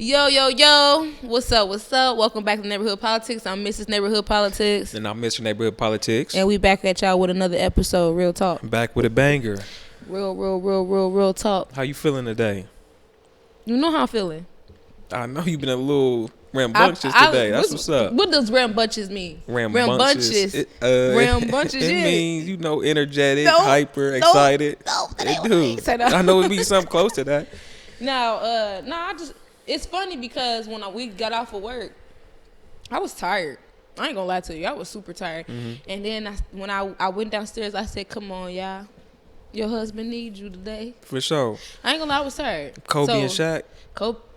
Yo, yo, yo. What's up? What's up? Welcome back to Neighborhood Politics. I'm Mrs. Neighborhood Politics. And I'm Mr. Neighborhood Politics. And we back at y'all with another episode, Real Talk. Back with a banger. Real talk. How you feeling today? You know how I'm feeling. I know you've been a little rambunctious today. That's what's up. What does rambunctious mean? Rambunctious. Rambunctious, It yeah. means, energetic, No, hyper, excited. No, It do. say that. I know it'd be something close to that. It's funny because when we got off of work, I was tired. I ain't gonna lie to you. I was super tired. Mm-hmm. And then when I went downstairs, I said, come on, y'all. Your husband needs you today. For sure. I ain't gonna lie, I was tired. Kobe and Shaq.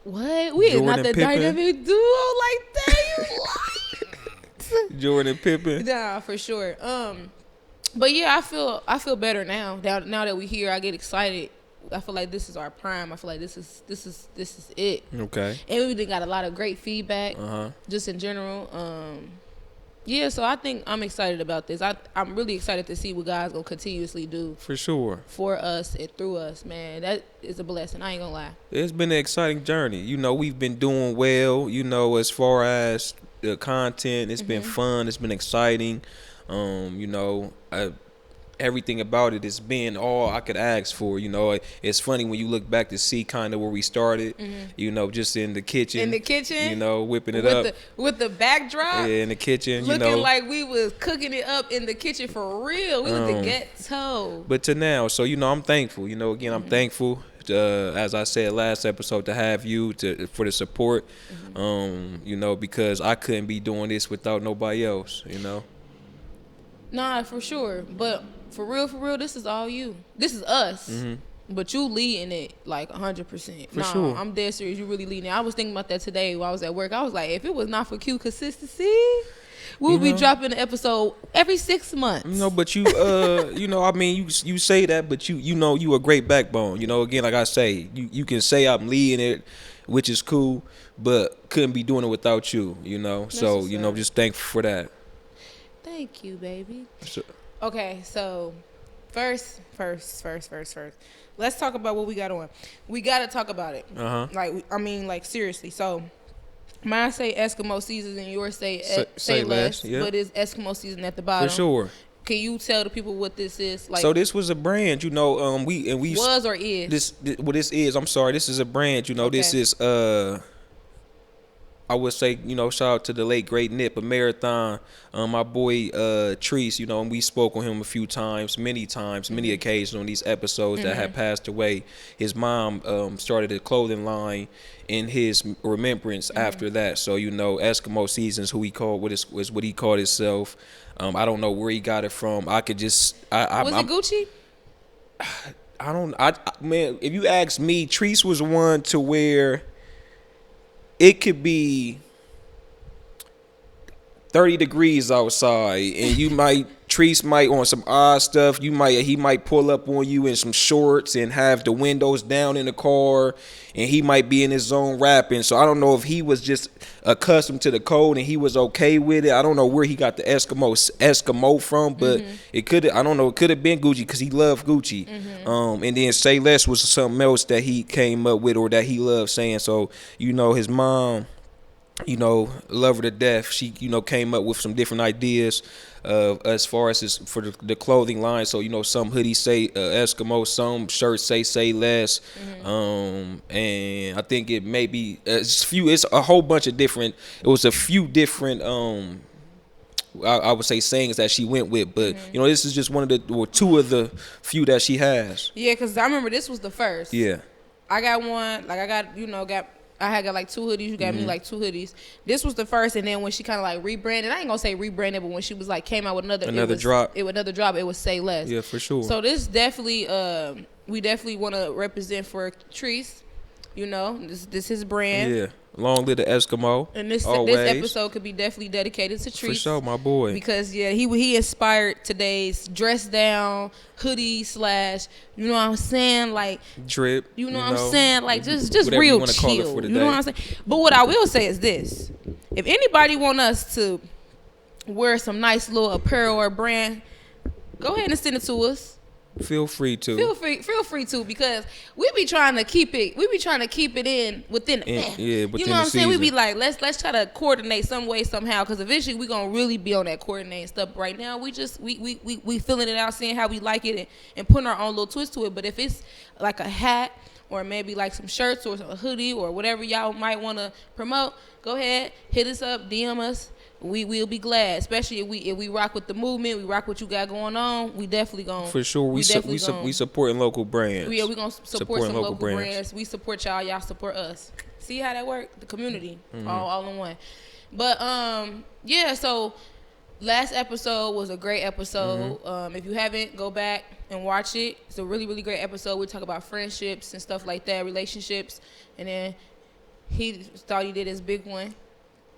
What? We is not the dynamic duo like that. Jordan and Pippen. Nah, for sure. But yeah, I feel better now. Now that we here, I get excited. I feel like this is our prime. I feel like this is it. Okay. And we done got a lot of great feedback. Just in general. Yeah, so I think I'm excited about this. I'm really excited to see what God's gonna continuously do. For sure. For us and through us, man. That is a blessing. I ain't gonna lie. It's been an exciting journey. We've been doing well, as far as the content. It's been fun. It's been exciting. Everything about it has been all I could ask for. It's funny when you look back to see kind of where we started, just in the kitchen. Whipping it up. With the backdrop. Yeah, in the kitchen, Looking like we was cooking it up in the kitchen for real. We was the ghetto. But to now, so, I'm thankful. Again, I'm thankful, as I said last episode, to have you for the support, because I couldn't be doing this without nobody else, Nah, for sure. But for real, this is all you. This is us. But you leading it like 100%. For sure. I'm dead serious. You really leading it. I was thinking about that today while I was at work. I was like, if it was not for Q consistency, we would be dropping an episode every 6 months. But you, you say that, but you a great backbone. Again, like I say, you can say I'm leading it, which is cool, but couldn't be doing it without you, So, just thankful for that. Thank you, baby. Sure. Okay, so first. Let's talk about what we got on. We got to talk about it. Like seriously. So mine say Eskimo season and yours say less, yeah. But it's Eskimo season at the bottom. For sure. Can you tell the people what this is? Like, so this was a brand, we was or is this is. I'm sorry, this is a brand. Okay. This is I would say, shout out to the late great Nip, a marathon. My boy Treese, and we spoke on him a few times, many occasions on these episodes that had passed away. His mom started a clothing line in his remembrance after that. So, Eskimo Seasons, who he called, was what he called himself. I don't know where he got it from. I could just was it Gucci? Man, if you ask me, Treese was one to where it could be 30 degrees outside, and Treese might on some odd stuff. He might pull up on you in some shorts and have the windows down in the car, and he might be in his zone rapping. So I don't know if he was just accustomed to the code and he was okay with it. I don't know where he got the Eskimo from, but it could have been Gucci because he loved Gucci. And then Say Less was something else that he came up with or that he loved saying. So his mom, love her to death. She, came up with some different ideas as far as for the clothing line. So, some hoodies say Eskimo, some shirts say less. And I think it may be it's a whole bunch of different, it was a few different I would say sayings that she went with, but this is just one of two of the few that she has. Yeah, because I remember this was the first. Yeah. I got one, like I had got like 2 hoodies. You got me like 2 hoodies. This was the first, and then when she kind of like rebranded, I ain't gonna say rebranded, but when she was like came out with another drop, it was Say Less. Yeah, for sure. So this definitely, we definitely want to represent for Treese. This his brand. Yeah. Long live the Eskimo. And this episode could be definitely dedicated to Treese. For sure, my boy. Because he inspired today's dress down hoodie / you know what I'm saying, like drip. You know what I'm saying, like just real chill. You know what I'm saying. But what I will say is this: if anybody want us to wear some nice little apparel or brand, go ahead and send it to us. Feel free to. Feel free to, because we be trying to keep it in within the Within you know what I'm saying? season. We be like, let's try to coordinate some way somehow, because eventually we gonna really be on that coordinating stuff. Right now we just we filling it out, seeing how we like it, and putting our own little twist to it. But if it's like a hat, or maybe like some shirts or a hoodie or whatever y'all might want to promote, go ahead, hit us up, DM us. We will be glad, especially if we rock with the movement, we rock what you got going on. We definitely gonna, for sure. We supporting local brands. Yeah, we gonna support some local brands. We support y'all support us. See how that work? The community, all in one. But yeah. So last episode was a great episode. If you haven't, go back and watch it. It's a really, really great episode. We talk about friendships and stuff like that, relationships, and then he thought he did his big one.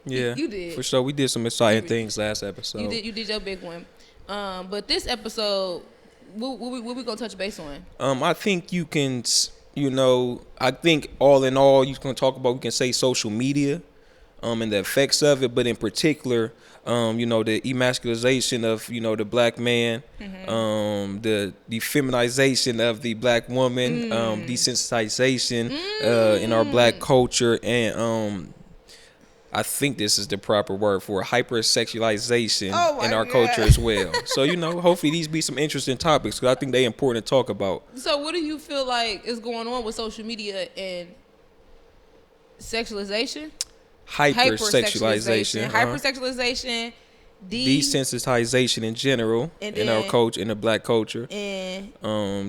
Yeah, you did. For sure. We did some exciting things last episode. You did your big one. But this episode, what we gonna touch base on? I think you can, I think all in all, you can talk about, we can say social media, and the effects of it, but in particular, the emasculation of, the black man, the feminization of the black woman, desensitization in our black culture, and I think this is the proper word for hypersexualization in our culture as well. So, hopefully these be some interesting topics, because I think they're important to talk about. So what do you feel like is going on with social media and sexualization? Hypersexualization. Hypersexualization. Desensitization in general in our culture, in the black culture. And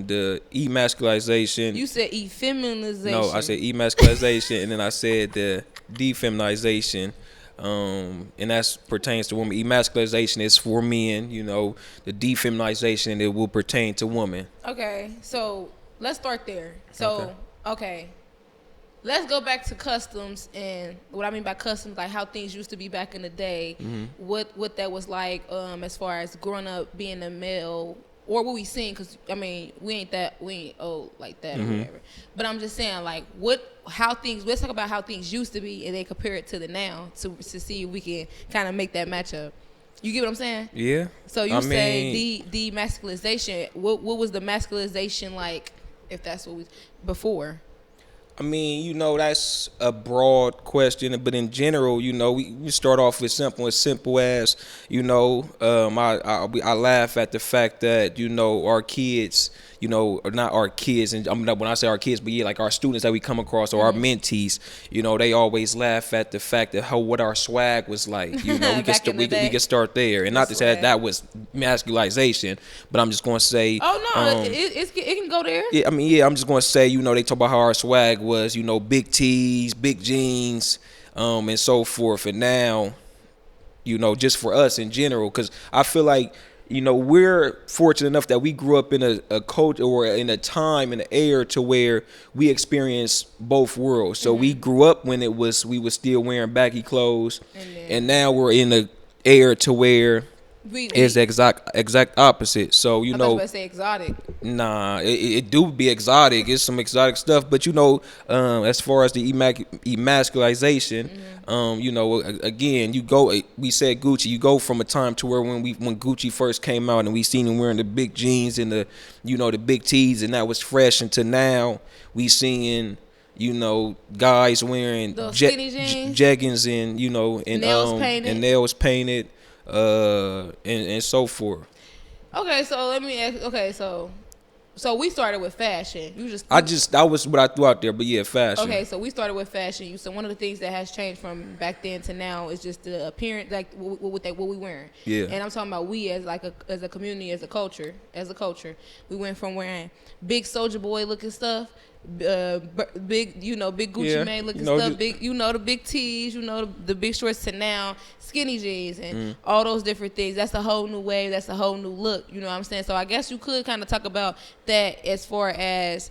the emasculation. You said effeminization. No, I said emasculation, and then I said the defeminization, and that pertains to women. Emasculation is for men, the defeminization, it will pertain to women. Okay, so let's start there. So, okay. Let's go back to customs, and what I mean by customs, like how things used to be back in the day, what that was like, as far as growing up being a male, or what we seen, because I mean we ain't old like that or whatever. But I'm just saying, like, let's talk about how things used to be, and then compare it to the now to see if we can kind of make that match up. You get what I'm saying? Yeah. So you say demasculization. What was the masculization like, if that's what we before? I mean, that's a broad question, but in general, we start off with simple as, I laugh at the fact that, our kids, or not our kids, and when I say our kids, but yeah, like our students that we come across, or our mentees, they always laugh at the fact that what our swag was like. We can start there, and not to say that was masculization, but I'm just going to say, it can go there. Yeah, I mean, I'm just going to say, they talk about how our swag was, big tees, big jeans, and so forth. And now, just for us in general, because I feel like, we're fortunate enough that we grew up in a culture, or in a time, in an era to where we experienced both worlds. So we grew up when we were still wearing baggy clothes, and now we're in a era to where it's the exact opposite. So I was about to say exotic. Nah, it do be exotic. It's some exotic stuff, but as far as the emasculization, again, we said Gucci. You go from a time to where when Gucci first came out, and we seen him wearing the big jeans and the the big tees, and that was fresh, until now we seeing guys wearing jeggings and nails painted. And so forth. Okay, so let me ask. Okay, so we started with fashion. That was what I threw out there, but yeah, fashion. Okay, so we started with fashion. So one of the things that has changed from back then to now is just the appearance, like what we wearing. Yeah. And I'm talking about we as a community, as a culture. We went from wearing big Soulja Boy looking stuff, big big Gucci Mane looking stuff, big the big tees, the big shorts, to now skinny jeans and all those different things. That's a whole new wave. That's a whole new look. You know what I'm saying? So I guess you could kind of talk about that as far as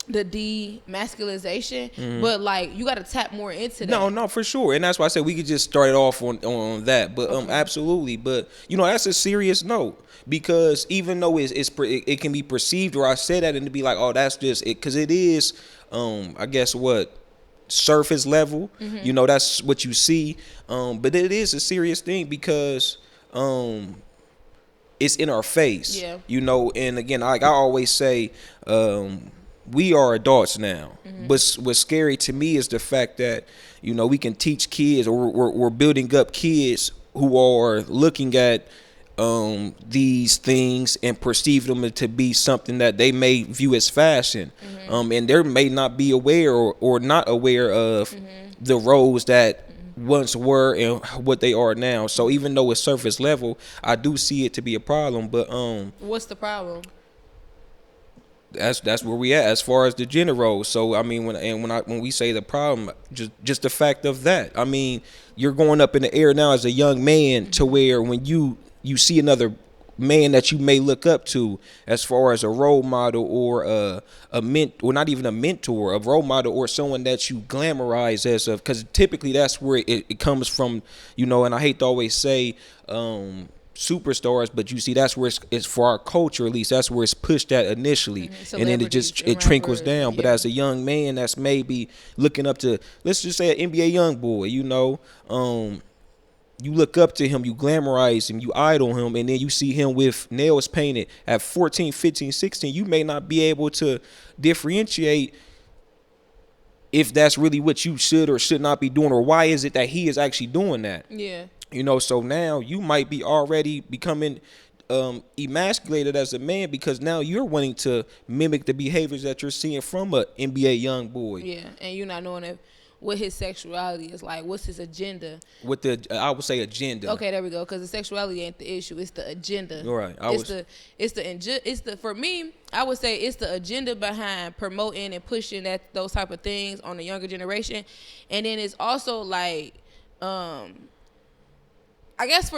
the demasculization, but like you got to tap more into that. No, for sure, and that's why I said we could just start it off on that. But absolutely, but that's a serious note, because even though it can be perceived, or I say that and to be like, oh, that's just it, because it is, I guess what, surface level. That's what you see, but it is a serious thing, because it's in our face. Yeah. You know, and again, like I always say, we are adults now. But what's scary to me is the fact that, you know, we can teach kids, or we're building up kids who are looking at these things and perceive them to be something that they may view as fashion. And they may not be aware or not aware of the roles that once were and what they are now. So even though it's surface level, I do see it to be a problem. But what's the problem? That's where we at as far as the gender roles. So I mean, when we say the problem, just the fact of that. I mean, you're going up in the air now as a young man to where when you see another man that you may look up to as far as a role model or or not even a mentor, a role model, or someone that you glamorize as of, because typically that's where it comes from, you know. And I hate to always say superstars, but you see that's where it's for our culture, at least that's where it's pushed at initially, and then it trickles down. But as a young man that's maybe looking up to, let's just say, an NBA young boy, you know, you look up to him, you glamorize him, you idol him, and then you see him with nails painted at 14, 15, 16, you may not be able to differentiate if that's really what you should or should not be doing, or why is it that he is actually doing that. Yeah. You know, so now you might be already becoming emasculated as a man, because now you're wanting to mimic the behaviors that you're seeing from a NBA young boy. Yeah, and you're not knowing what his sexuality is like. What's his agenda? With the, I would say, agenda. Okay, there we go. Because the sexuality ain't the issue; it's the agenda. All right. It's the for me, I would say it's the agenda behind promoting and pushing those type of things on the younger generation, and then it's also like, I guess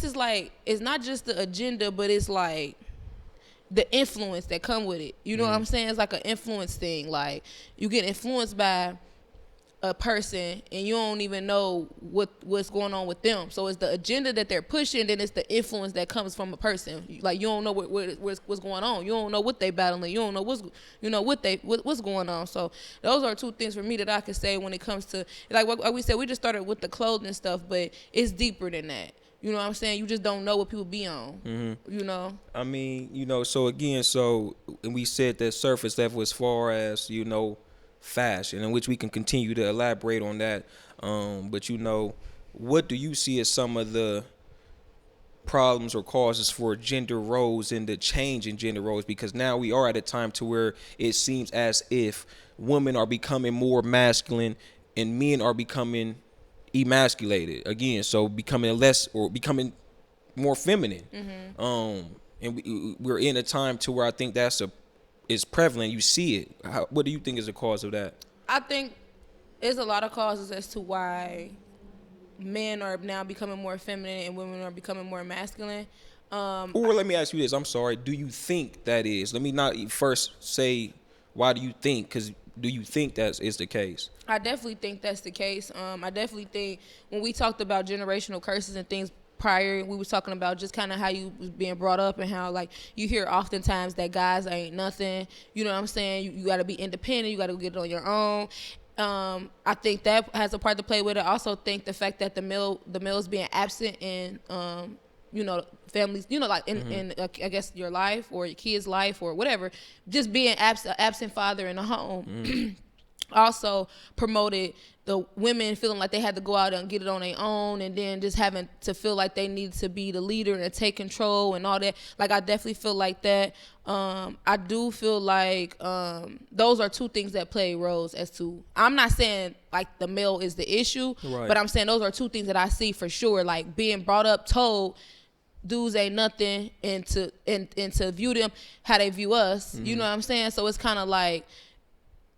it's like, it's not just the agenda, but it's like the influence that come with it. You know what I'm saying? It's like an influence thing. Like, you get influenced by a person and you don't even know what's going on with them. So it's the agenda that they're pushing, then it's the influence that comes from a person. Like, you don't know what's going on. You don't know what they battling. You don't know what's going on. So those are two things for me that I can say when it comes to, like we said, we just started with the clothing stuff, but it's deeper than that. You know what I'm saying? You just don't know what people be on. You know? I mean, you know, so again, and we said that surface level as far as, you know, fashion, in which we can continue to elaborate on that. But, you know, what do you see as some of the problems or causes for gender roles and the change in gender roles? Because now we are at a time to where it seems as if women are becoming more masculine and men are becoming emasculated again, so becoming less or becoming more feminine. And we're in a time to where I think is prevalent. You see it. What do you think is the cause of that? I think there's a lot of causes as to why men are now becoming more feminine and women are becoming more masculine. Or let me ask you this. I'm sorry. Do you think that is? Let me not first say why do you think, because do you think that is the case? I definitely think that's the case. I definitely think when we talked about generational curses and things prior, we was talking about just kind of how you was being brought up and how, like, you hear oftentimes that guys ain't nothing. You know what I'm saying? You got to be independent. You got to get it on your own. I think that has a part to play with it. I also think the fact that the male's being absent in, you know, families, you know, like in I guess your life or your kid's life or whatever, just being absent father in the home. Also promoted the women feeling like they had to go out and get it on their own, and then just having to feel like they needed to be the leader and take control and all that. Like, I definitely feel like that. I do feel like those are two things that play roles as to, I'm not saying like the male is the issue, right, but I'm saying those are two things that I see for sure. Like, being brought up told dudes ain't nothing, and to view them how they view us. You know what I'm saying? So it's kind of like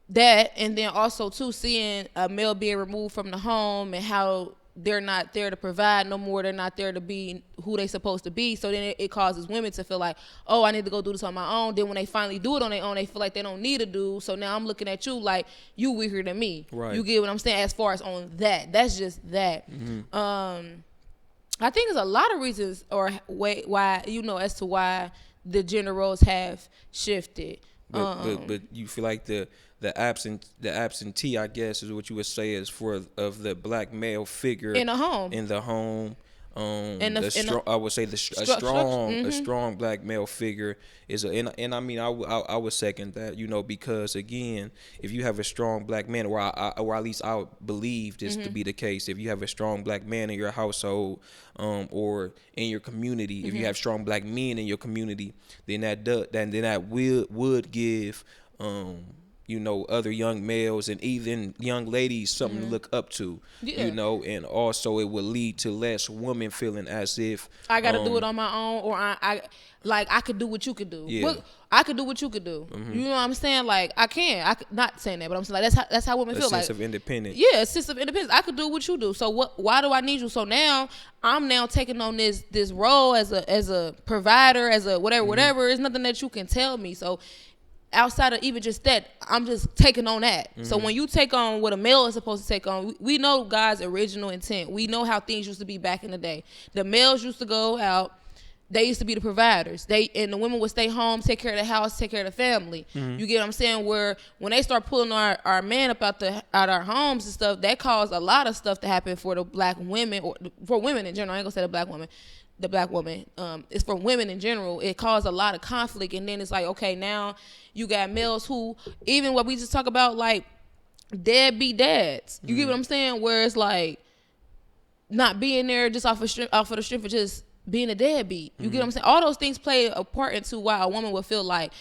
that, and then also too seeing a male being removed from the home and how they're not there to provide no more. They're not there to be who they supposed to be. So then it causes women to feel like, oh, I need to go do this on my own. Then when they finally do it on their own, they feel like they don't need a dude. So now I'm looking at you like you weaker than me. Right. You get what I'm saying? As far as on that, that's just that. I think there's a lot of reasons or why, you know, as to why the gender roles have shifted. But you feel like the absentee, I guess, is what you would say, is of the black male figure in the home. I would say a strong black male figure is and I mean I would second that, you know, because again, if you have a strong black man, or at least I believe this to be the case, if you have a strong black man in your household, or in your community, if you have strong black men in your community, then that would give you know, other young males and even young ladies something to look up to, you know, and also it will lead to less women feeling as if I got to do it on my own, or I could do what you could do. Yeah. I could do what you could do. You know what I'm saying? Like I not saying that, but I'm saying like that's how women feel. A sense of independence. Yeah, a sense of independence. I could do what you do. So why do I need you? So now I'm taking on this role as a provider, as a whatever. It's nothing that you can tell me. So outside of even just that, I'm just taking on that. So when you take on what a male is supposed to take on, we know God's original intent. We know how things used to be back in the day. The males used to go out. They used to be the providers. And the women would stay home, take care of the house, take care of the family. You get what I'm saying? Where when they start pulling our men up out our homes and stuff, that caused a lot of stuff to happen for the black women, or for women in general. I ain't gonna say the black woman. The black woman, it's for women in general. It caused a lot of conflict, and then it's like, okay, now you got males who, even what we just talk about, like deadbeat dads. You get what I'm saying? Where it's like not being there just off of the strength of just being a deadbeat. You get what I'm saying? All those things play a part into why a woman would feel like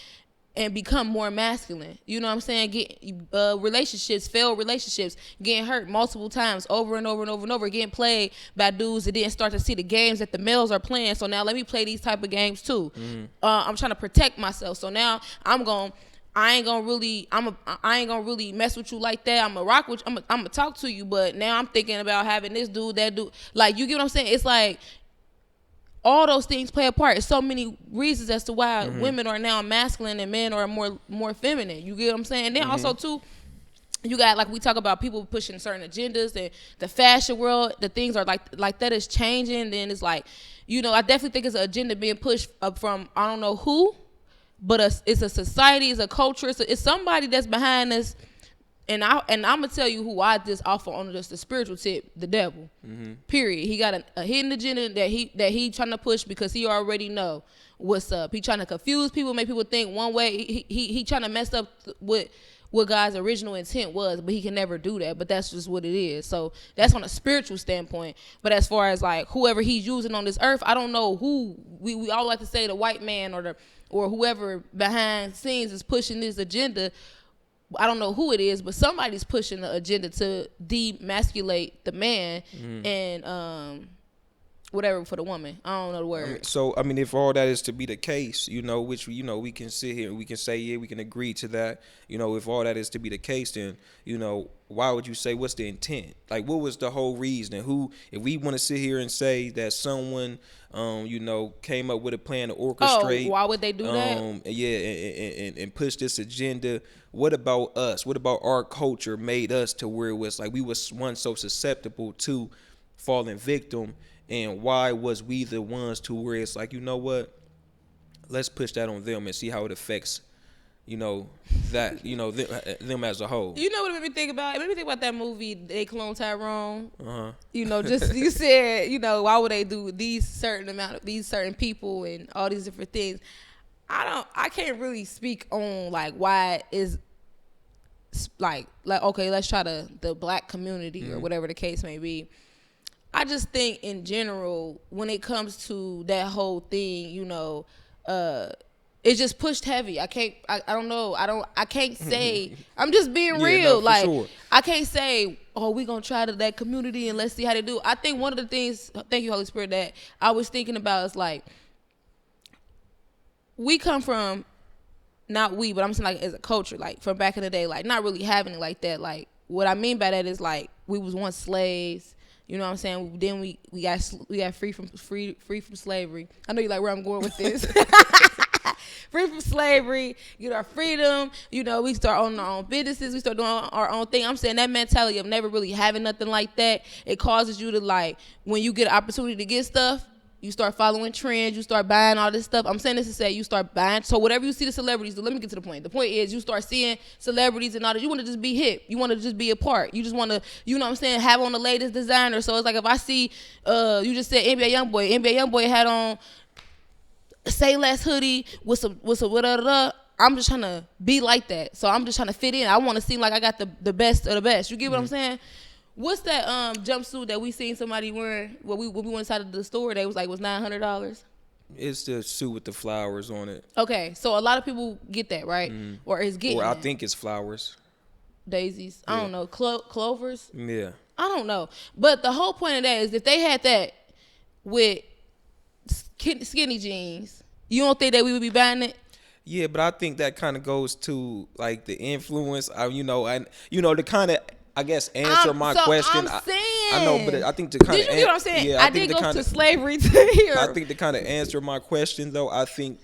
and become more masculine. You know what I'm saying? Get failed relationships, getting hurt multiple times over and over and over and over, getting played by dudes that didn't start to see the games that the males are playing. So now let me play these type of games too. I'm trying to protect myself. So now I ain't gonna really mess with you like that. I'm gonna rock with you. I'm gonna talk to you, but now I'm thinking about having this dude, that dude. Like, you get what I'm saying? It's like all those things play a part. There's so many reasons as to why women are now masculine and men are more feminine. You get what I'm saying? And then also too, you got, like we talk about, people pushing certain agendas, and the fashion world, the things are like that is changing. Then it's like, you know, I definitely think it's an agenda being pushed up from I don't know who, but it's a society, it's a culture, it's somebody that's behind this. And I'm gonna tell you who I just offer on just the spiritual tip: the devil. Period. He got a hidden agenda that he trying to push because he already know what's up. He trying to confuse people, make people think one way. He trying to mess up what God's original intent was, but he can never do that. But that's just what it is. So that's on a spiritual standpoint. But as far as like whoever he's using on this earth, I don't know who. We all like to say the white man or whoever behind scenes is pushing this agenda. I don't know who it is, but somebody's pushing the agenda to demasculate the man and whatever for the woman. I don't know the word. I mean, if all that is to be the case, you know, which, you know, we can sit here and we can say, yeah, we can agree to that. You know, if all that is to be the case, then, you know, why would you say, what's the intent? Like, what was the whole reason? If we want to sit here and say that someone, you know, came up with a plan to orchestrate. Oh, why would they do that? Yeah, and push this agenda. What about us? What about our culture made us to where it was like we was once so susceptible to falling victim? And why was we the ones to where it's like, you know what? Let's push that on them and see how it affects, you know, that, you know, them as a whole. You know what it made me think about? It made me think about that movie, They Clone Tyrone. You know, just, you said, you know, why would they do these certain people and all these different things? I can't really speak on like why is like okay, let's try the black community or whatever the case may be. I just think in general, when it comes to that whole thing, you know, it's just pushed heavy. I don't know. I can't say, I'm just being real. No, like, sure. I can't say, oh, we gonna try that community and let's see how they do. I think one of the things, thank you, Holy Spirit, that I was thinking about is like, we come from, not we, but I'm saying like as a culture, like from back in the day, like not really having it like that. Like what I mean by that is like we was once slaves. You know what I'm saying? Then we got free from slavery. I know you like where I'm going with this. Free from slavery, get our freedom. You know, we start owning our own businesses. We start doing our own thing. I'm saying that mentality of never really having nothing like that, it causes you to like, when you get an opportunity to get stuff, You start following trends. You start buying all this stuff. I'm saying this to say you start buying. So whatever you see the celebrities do, let me get to the point. The point is you start seeing celebrities and all that. You want to just be hip. You want to just be a part. You just want to, you know what I'm saying, have on the latest designer. So it's like if I see, you just said NBA Youngboy had on Say Less hoodie with some whatever. I'm just trying to be like that. So I'm just trying to fit in. I want to seem like I got the best of the best. You get what I'm saying? What's that jumpsuit that we seen somebody wearing when we went inside of the store that was $900? It's the suit with the flowers on it. Okay, so a lot of people get that, right? Or is getting. Or I that. think it's flowers. Daisies. I don't know. Clovers. Yeah. I don't know. But the whole point of that is if they had that with skinny jeans, you don't think that we would be buying it? Yeah, but I think that kind of goes to like the influence. To kind of, I guess, answer my question. I'm saying. I know, but I think to kind of. Did you get what I'm saying? Yeah, I did go to slavery to here. I think to kind of answer my question, though, I think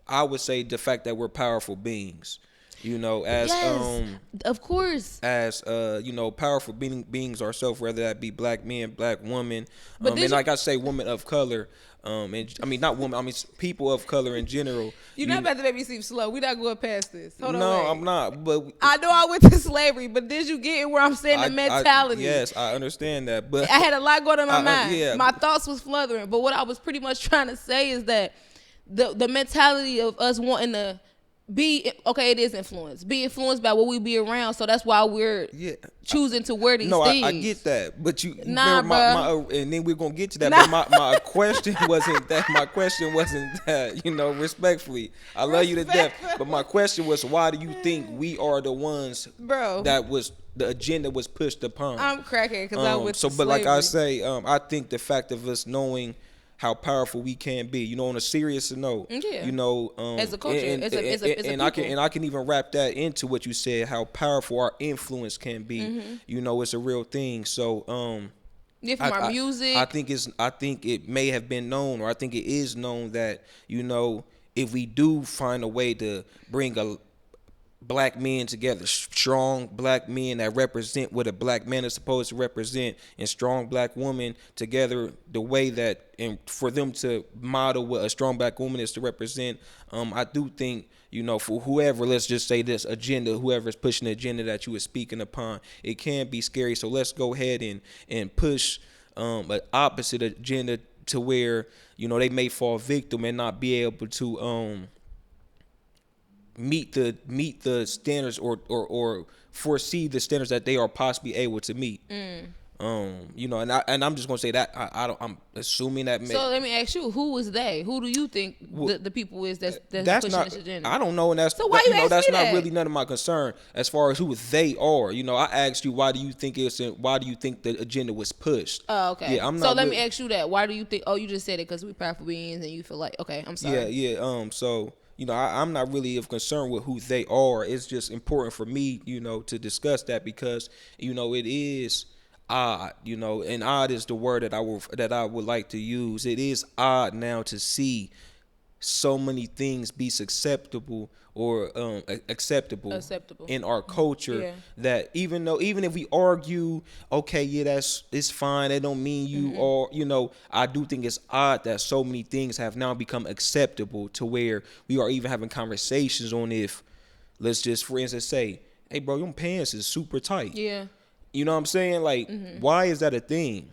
I would say the fact that we're powerful beings. Of course. As powerful beings ourselves, whether that be black men, black women, and like I say, women of color. And I mean not women. I mean people of color in general. You're not about to make me seem slow. We're not going past this. Hold on. No, I'm not. But I know I went to slavery, but did you get where I'm saying the mentality? Yes, I understand that. But I had a lot going on in my mind. Yeah. My thoughts was fluttering. But what I was pretty much trying to say is that the mentality of us wanting to it is influenced. Be influenced by what we be around. So that's why we're choosing to wear these things. No, I get that. But you remember and then we're gonna get to that. But my question wasn't that. My question wasn't that. Respectfully, I love you to death. But my question was, why do you think we are the ones, bro? That was the agenda was pushed upon. I'm cracking because I went to but like I say, I think the fact of us knowing how powerful we can be, on a serious note, as a culture, as a I can even wrap that into what you said, how powerful our influence can be. It's a real thing. So, from our music, I think it may have been known, or I think it is known that if we do find a way to bring black men together, strong black men that represent what a black man is supposed to represent, and strong black women together the way that, and for them to model what a strong black woman is to represent, I do think, for whoever, let's just say this agenda, whoever is pushing the agenda that you were speaking upon, it can be scary. So let's go ahead and push an opposite agenda to where, they may fall victim and not be able to meet the standards or foresee the standards that they are possibly able to meet. And I'm just gonna say that I'm assuming that. So let me ask you, who is they? Who do you think the people is that's pushing this agenda? I don't know, and that's so why you that's me not that? really none of my concern as far as who they are. I asked you, why do you think the agenda was pushed? Oh, okay. Yeah, let me ask you that. Why do you think? Oh, you just said it because we powerful beings and you feel like, okay, I'm sorry. Yeah. So. I'm not really of concern with who they are. It's just important for me, to discuss that because, it is odd, and odd is the word that I would like to use. It is odd now to see so many things be acceptable in our culture, that even if we argue, okay, it's fine, that don't mean you are, I do think it's odd that so many things have now become acceptable to where we are even having conversations on if, let's just for instance say, hey bro, your pants is super tight. Yeah. You know what I'm saying? Like, why is that a thing?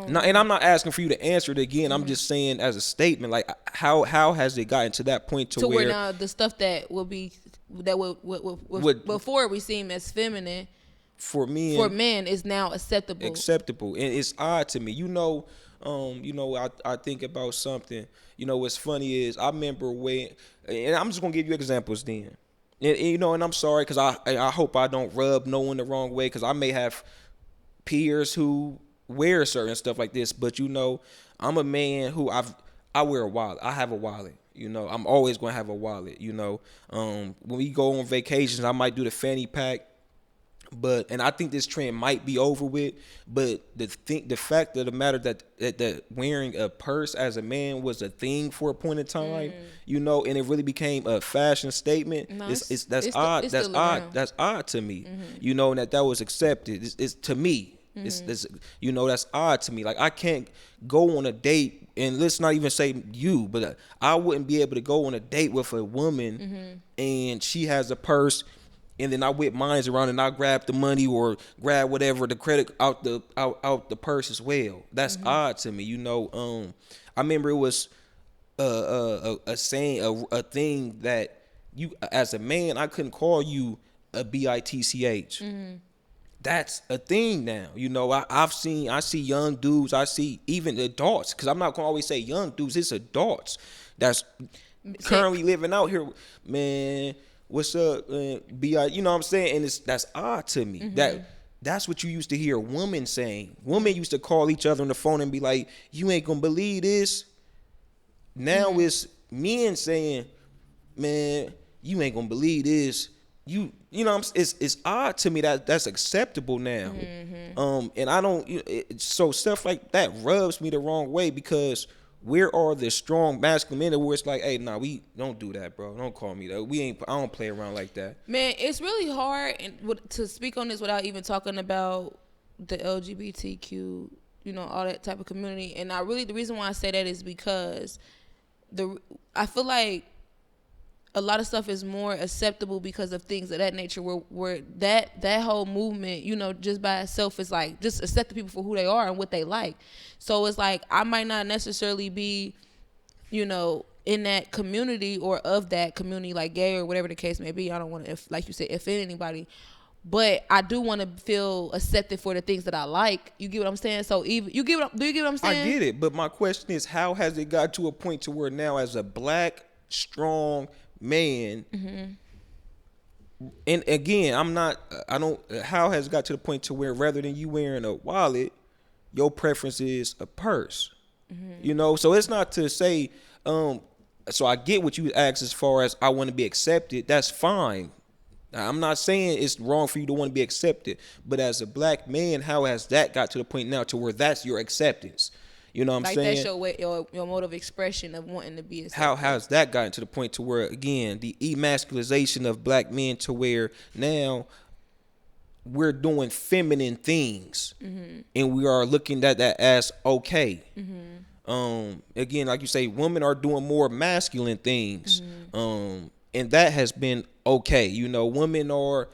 No, and I'm not asking for you to answer it again. I'm just saying as a statement, like how has it gotten to that point to where now the stuff that would before we seem as feminine for men is now acceptable, and it's odd to me. I think about something. What's funny is I remember when, and I'm just gonna give you examples then. And I'm sorry because I hope I don't rub no one the wrong way because I may have peers who wear certain stuff like this, but I'm a man who I wear a wallet. I have a wallet. I'm always going to have a wallet. When we go on vacations, I might do the fanny pack, and I think this trend might be over with. But the fact of the matter that wearing a purse as a man was a thing for a point in time, and it really became a fashion statement. No, that's odd. That's odd to me. And that was accepted. It's to me. It's you know, that's odd to me. Like, I can't go on a date, and let's not even say you, but I wouldn't be able to go on a date with a woman and she has a purse, and then I whip mine around and I grab the money or grab whatever, the credit out the purse as well. That's odd to me, you know. I remember it was a saying, a thing that you, as a man, I couldn't call you a bitch. That's a thing now. You know, I see young dudes, I see even adults, because I'm not gonna always say young dudes, it's adults that's currently living out here. Man, what's up, bi? You know what I'm saying? And that's odd to me. That's what you used to hear women saying. Women used to call each other on the phone and be like, "You ain't gonna believe this." Now it's men saying, "Man, you ain't gonna believe this." You know, it's odd to me that that's acceptable now. And I don't. So stuff like that rubs me the wrong way, because where are the strong masculine men where it's like, hey, nah, we don't do that, bro. Don't call me that. I don't play around like that. Man, it's really hard to speak on this without even talking about the LGBTQ, you know, all that type of community. And the reason why I say that is because I feel like a lot of stuff is more acceptable because of things of that nature, where that whole movement, you know, just by itself is like, just accept the people for who they are and what they like. So it's like, I might not necessarily be, you know, in that community or of that community, like gay or whatever the case may be. I don't want to, like you said, offend anybody, but I do want to feel accepted for the things that I like. You get what I'm saying? So do you get what I'm saying? I get it, but my question is, how has it got to a point to where now, as a black, strong man, and again, how has it got to the point to where rather than you wearing a wallet, your preference is a purse? You know, so it's not to say, so I get what you asked as far as I want to be accepted. That's fine. I'm not saying it's wrong for you to want to be accepted, but as a black man, how has that got to the point now to where that's your acceptance? You know what I'm saying? Like, that's your mode of expression of wanting to be accepted. How has that gotten to the point to where, again, the emasculation of black men, to where now we're doing feminine things and we are looking at that as okay. Again, like you say, women are doing more masculine things. And that has been okay. You know, women are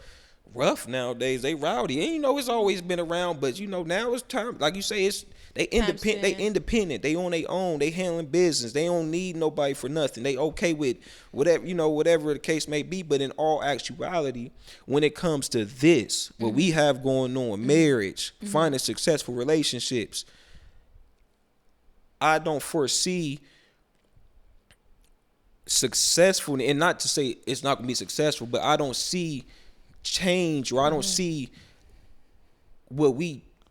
rough nowadays. They rowdy. And, you know, it's always been around, but, you know, now it's time, like you say, they independent. They on their own. They handling business. They don't need nobody for nothing. They okay with whatever, you know, whatever the case may be. But in all actuality, when it comes to this, what we have going on, marriage, finding successful relationships, I don't foresee successful, and not to say it's not gonna be successful, but I don't see change, or I don't see what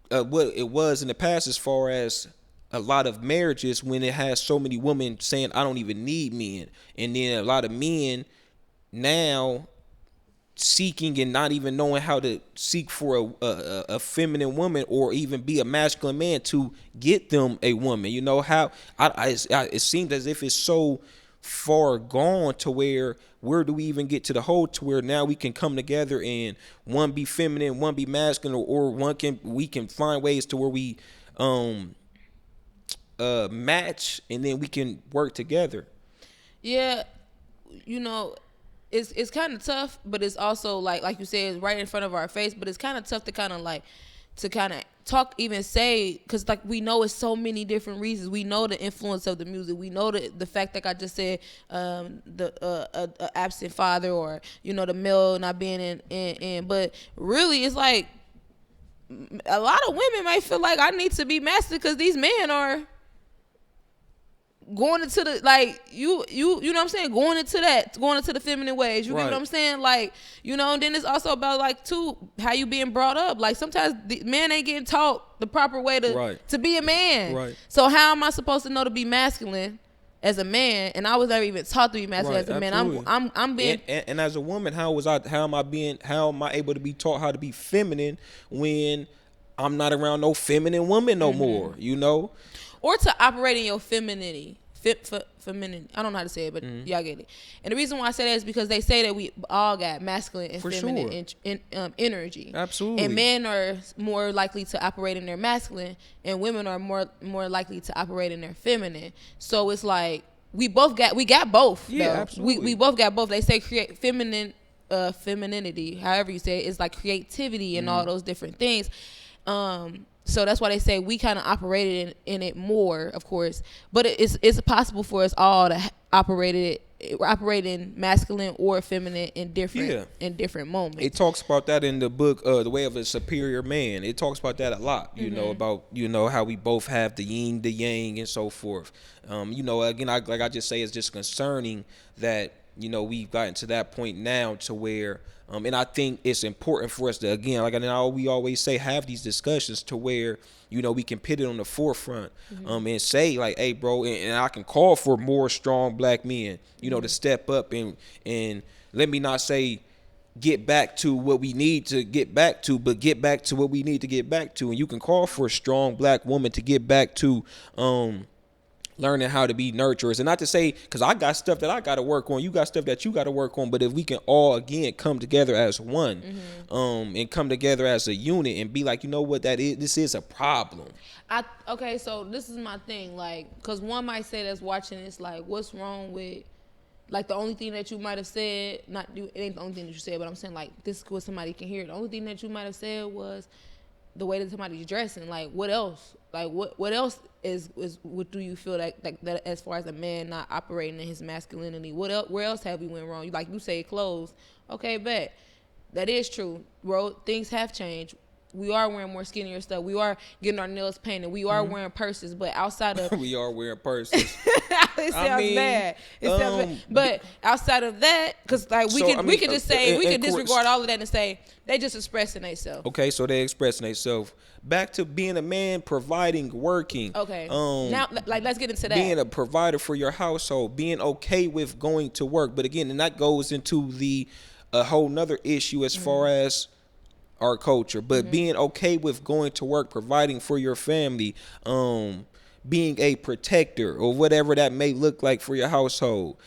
it was in the past, as far as a lot of marriages, when it has so many women saying I don't even need men, and then a lot of men now seeking and not even knowing how to seek for a feminine woman, or even be a masculine man to get them a woman. You know how it seems as if it's so far gone to where do we even get to the whole to where now we can come together and one be feminine, one be masculine, or we can find ways to where we match, and then we can work together. Yeah, you know, it's kind of tough, but it's also like you said, it's right in front of our face, but it's kind of tough to kind of talk, even say, because like we know it's so many different reasons. We know the influence of the music. We know the fact, like I just said, the absent father, or, you know, the male not being in. But really, it's like a lot of women might feel like I need to be masculine because these men are going into the, like, you know what I'm saying, going into the feminine ways. You get what I'm saying? Like, you know, and then it's also about, like, too, how you being brought up. Like, sometimes the men ain't getting taught the proper way to be a man. Right. So how am I supposed to know to be masculine as a man? And I was never even taught to be masculine as a man. I'm being and as a woman, how am I able to be taught how to be feminine when I'm not around no feminine woman no more, you know? Or to operate in your femininity. feminine. I don't know how to say it, but y'all get it. And the reason why I say that is because they say that we all got masculine and feminine energy. Absolutely. And men are more likely to operate in their masculine, and women are more likely to operate in their feminine. So it's like we got both. Yeah, though. absolutely. We both got both. They say create femininity, however you say it, is like creativity and all those different things. So that's why they say we kind of operated in it more, of course. But it's possible for us all to operate in masculine or feminine in different moments. It talks about that in the book, The Way of a Superior Man. It talks about that a lot. You know, about how we both have the yin, the yang, and so forth. Again, like I just say, it's just concerning that we've gotten to that point now to where. And I think it's important for us to, again, like we always say, have these discussions to where, we can put it on the forefront and say, like, hey, bro, and I can call for more strong black men, to step up and let me not say get back to what we need to get back to, but get back to what we need to get back to. And you can call for a strong black woman to get back to learning how to be nurturers. And not to say, because I got stuff that I got to work on, you got stuff that you got to work on, but if we can all, again, come together as one, and come together as a unit and be like, this is a problem. Okay, so this is my thing, like, because one might say that's watching this, like, what's wrong with, like, the only thing that you might have said, it ain't the only thing that you said, but I'm saying, like, this is what somebody can hear. The only thing that you might have said was the way that somebody's dressing. Like, what else? Like, what else is what do you feel that as far as a man not operating in his masculinity? Where else have we went wrong? Like you say, clothes. Okay, bet. That is true, bro. Things have changed. We are wearing more skinnier stuff. We are getting our nails painted. We are wearing purses, but outside of we are wearing purses. It sounds bad. But outside of that, because like we can just say we can disregard all of that and say they just expressing themselves. Okay, so they expressing themselves. Back to being a man, providing, working. Okay. Now, like, let's get into that. Being a provider for your household, being okay with going to work. But again, and that goes into a whole nother issue as far as our culture. But being okay with going to work, providing for your family, being a protector or whatever that may look like for your household.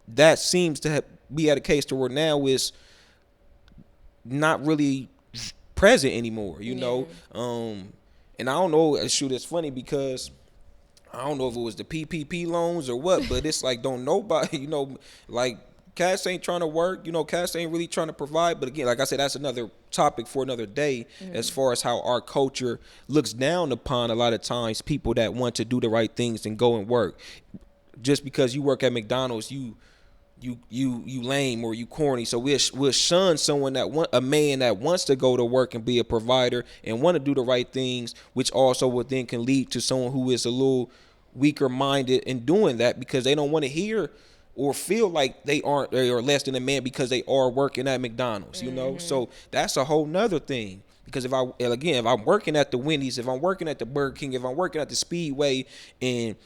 That seems to be at a case to where now is not really present anymore, and I don't know, shoot, it's funny because I don't know if it was the PPP loans or what, but it's like, don't nobody, like, cats ain't trying to work, cats ain't really trying to provide. But again, like I said, that's another topic for another day, as far as how our culture looks down upon a lot of times people that want to do the right things and go and work. Just because you work at McDonald's, you lame or you corny. So we'll shun a man that wants to go to work and be a provider and want to do the right things, which also would then can lead to someone who is a little weaker minded in doing that because they don't want to hear or feel like they are less than a man because they are working at McDonald's, So that's a whole nother thing. Because if I'm working at the Wendy's, if I'm working at the Burger King, if I'm working at the Speedway, and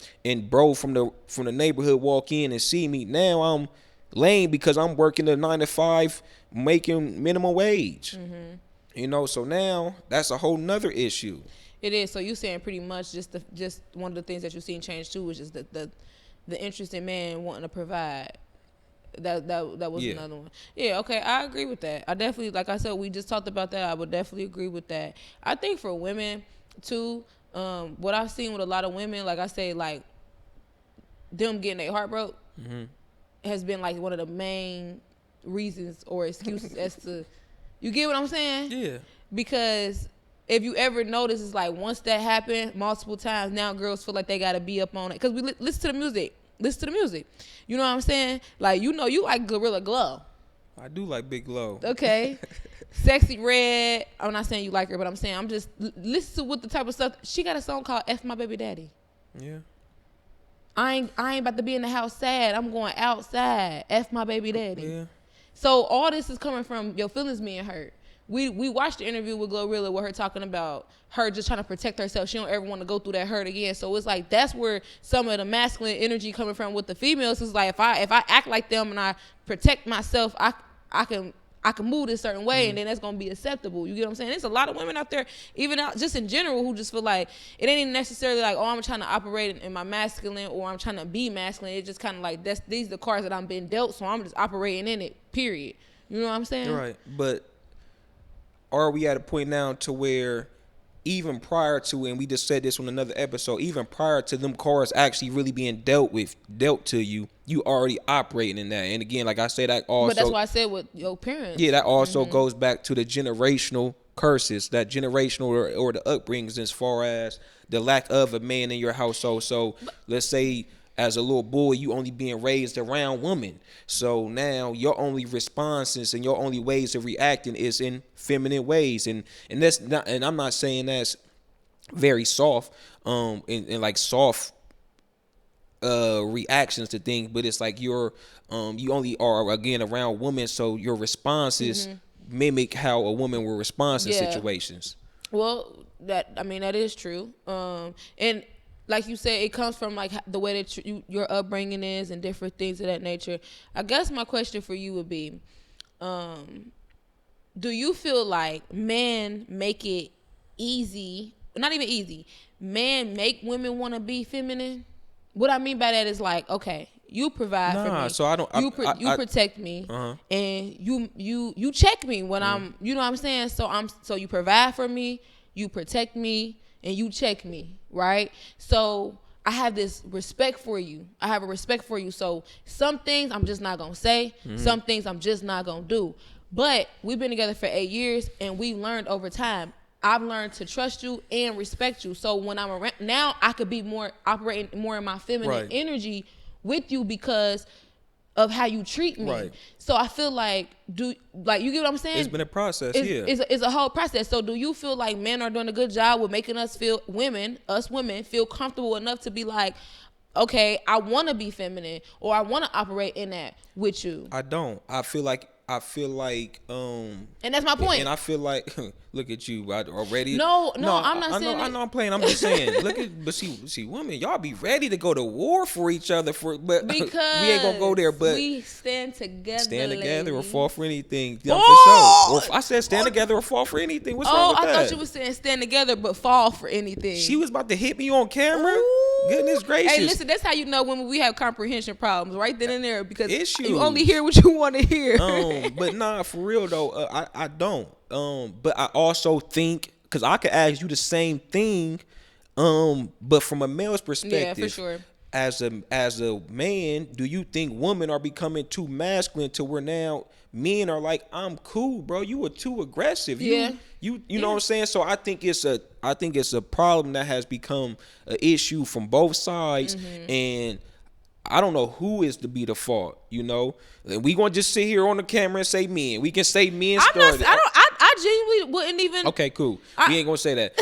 bro from the neighborhood walk in and see me, now I'm lame because I'm working a 9 to 5, making minimum wage. So now that's a whole nother issue. It is. So you saying pretty much just one of the things that you've seen change too is just the interest in man wanting to provide. That was another one. Yeah, okay, I agree with that. I definitely, like I said, we just talked about that. I would definitely agree with that. I think for women too, what I've seen with a lot of women, like I say, like them getting their heart broke has been like one of the main reasons or excuses as to, you get what I'm saying? Yeah. Because if you ever notice, it's like once that happened multiple times, now girls feel like they gotta be up on it. Because we listen to the music. You know what I'm saying? Like, you like Gorilla Glow. I do like Big Glow. Okay. Sexy Red. I'm not saying you like her, but I'm saying I'm just listen to what the type of stuff. She got a song called F My Baby Daddy. Yeah. I ain't about to be in the house sad. I'm going outside. F my baby daddy. Yeah. So all this is coming from your feelings being hurt. We watched the interview with Glorilla with her talking about her just trying to protect herself. She don't ever want to go through that hurt again. So it's like that's where some of the masculine energy coming from with the females is like if I act like them and I protect myself, I can I can move this certain way, and then that's gonna be acceptable. You get what I'm saying? There's a lot of women out there, even out just in general, who just feel like it ain't even necessarily like, oh, I'm trying to operate in my masculine or I'm trying to be masculine. It's just kind of like these are the cards that I'm being dealt, so I'm just operating in it. Period. You know what I'm saying? Right. But are we at a point now to where even prior to, and we just said this on another episode, even prior to them cards actually really being dealt to you, you already operating in that. And again, like I said, that also. But that's why I said with your parents. Yeah, that also goes back to the generational curses, that generational or the upbringings as far as the lack of a man in your household. So let's say as a little boy, you only being raised around women. So now your only responses and your only ways of reacting is in feminine ways. And that's not, and I'm not saying that's very soft, and like soft reactions to things, but it's like you only are again around women, so your responses mimic how a woman will respond in situations. Well, that is true. And like you said, it comes from like the way that your upbringing is and different things of that nature. I guess my question for you would be, do you feel like men make it easy? Not even easy. Men make women want to be feminine. What I mean by that is like, okay, you provide for me. So I don't. You protect me, and you check me when I'm. You know what I'm saying? So you provide for me, you protect me, and you check me, right? So I have this respect for you. I have a respect for you. So some things I'm just not gonna say. Some things I'm just not gonna do. But we've been together for 8 years, and we learned over time. I've learned to trust you and respect you. So when I'm around now, I could be operating more in my feminine energy with you because of how you treat me. Right. So I feel like, you get what I'm saying? It's been a process, It's a whole process. So do you feel like men are doing a good job with making us women feel comfortable enough to be like, okay, I want to be feminine or I want to operate in that with you? I don't. I feel like and that's my point. And I feel like look at you already. No, I'm not saying I know I'm playing. I'm just saying. But see, women, y'all be ready to go to war for each other but because we ain't gonna go there. But we stand together, or fall for anything. For sure. I said stand together or fall for anything. What's wrong with that? I thought you were saying stand together but fall for anything. She was about to hit me on camera. Ooh. Goodness gracious. Hey, listen, that's how you know when we have comprehension problems right then and there because Issues. You only hear what you want to hear. But nah, for real though, I don't. But I also think, because I could ask you the same thing, but from a male's perspective. Yeah, for sure. As a man, do you think women are becoming too masculine to where now men are like, I'm cool, bro. You were too aggressive. Yeah. You know what I'm saying? So I think it's a problem that has become an issue from both sides, and I don't know who is to be the fault. You know, we gonna just sit here on the camera and say men. We can say men started. I genuinely wouldn't even. Okay, cool. We ain't gonna say that.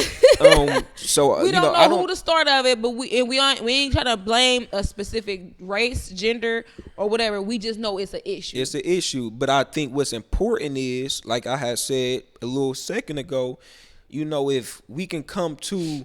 So we don't know who the start of it, but we ain't trying to blame a specific race, gender, or whatever. We just know it's an issue. It's an issue, but I think what's important is, like I had said a little second ago, you know, if we can come to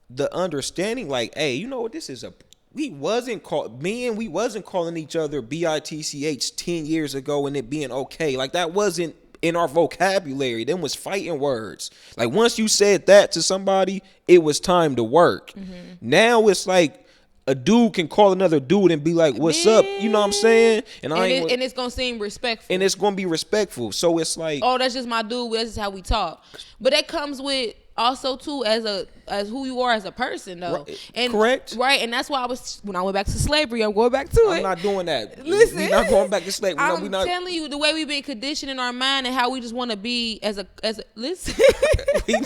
the understanding, like, hey, you know what, this is we wasn't calling each other bitch 10 years ago and it being okay. Like that wasn't in our vocabulary. Them was fighting words. Like once you said that to somebody, it was time to work. Now it's like a dude can call another dude and be like, what's up? You know what I'm saying? And it's gonna seem respectful. And it's gonna be respectful. So it's like, oh, that's just my dude. That's just how we talk. But that comes with also too as who you are as a person though. Right. And correct. Right. And that's why when I went back to slavery, I'm going back to it. I'm not doing that. Listen, we're not going back to slavery. I'm telling you, the way we've been conditioned in our mind and how we just want to be as a listen.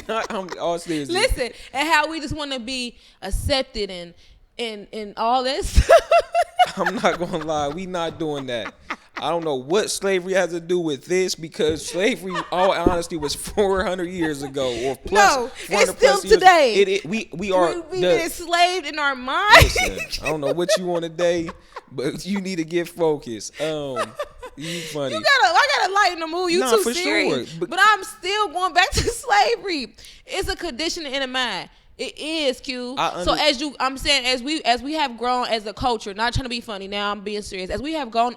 I'm all serious. Listen, and how we just want to be accepted and all this. I'm not gonna lie, we not doing that. I don't know what slavery has to do with this, because slavery, all honesty, was 400 years ago or plus. No, it's still today. We are we been enslaved in our mind. Listen, I don't know what you want today, but you need to get focused. You funny. I gotta lighten the mood. You too serious. Sure, but I'm still going back to slavery. It's a condition in the mind. It is, Q. So I'm saying, as we have grown as a culture, not trying to be funny. Now I'm being serious. As we have grown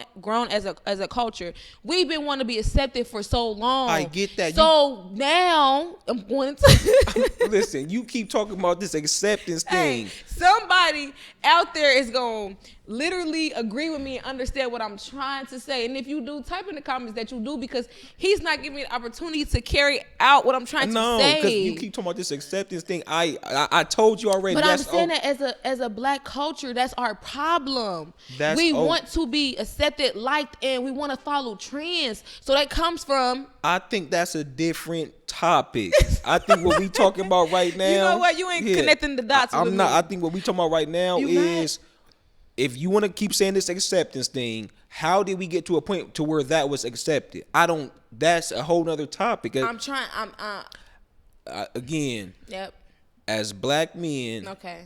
as a culture, we've been wanting to be accepted for so long. I get that. So now I'm going to listen. You keep talking about this acceptance thing. Somebody out there is going to literally agree with me and understand what I'm trying to say. And if you do, type in the comments that you do, because he's not giving me the opportunity to carry out what I'm trying to say. No, because you keep talking about this acceptance thing. I told you already. But I'm saying that as a black culture, that's our problem. We want to be accepted, liked, and we want to follow trends. So that comes from... I think that's a different topic. I think what we talking about right now... You know what? You ain't connecting the dots with me. I think what we talking about right now is... If you want to keep saying this acceptance thing, how did we get to a point to where that was accepted? That's a whole nother topic. Again. Yep. As black men. Okay.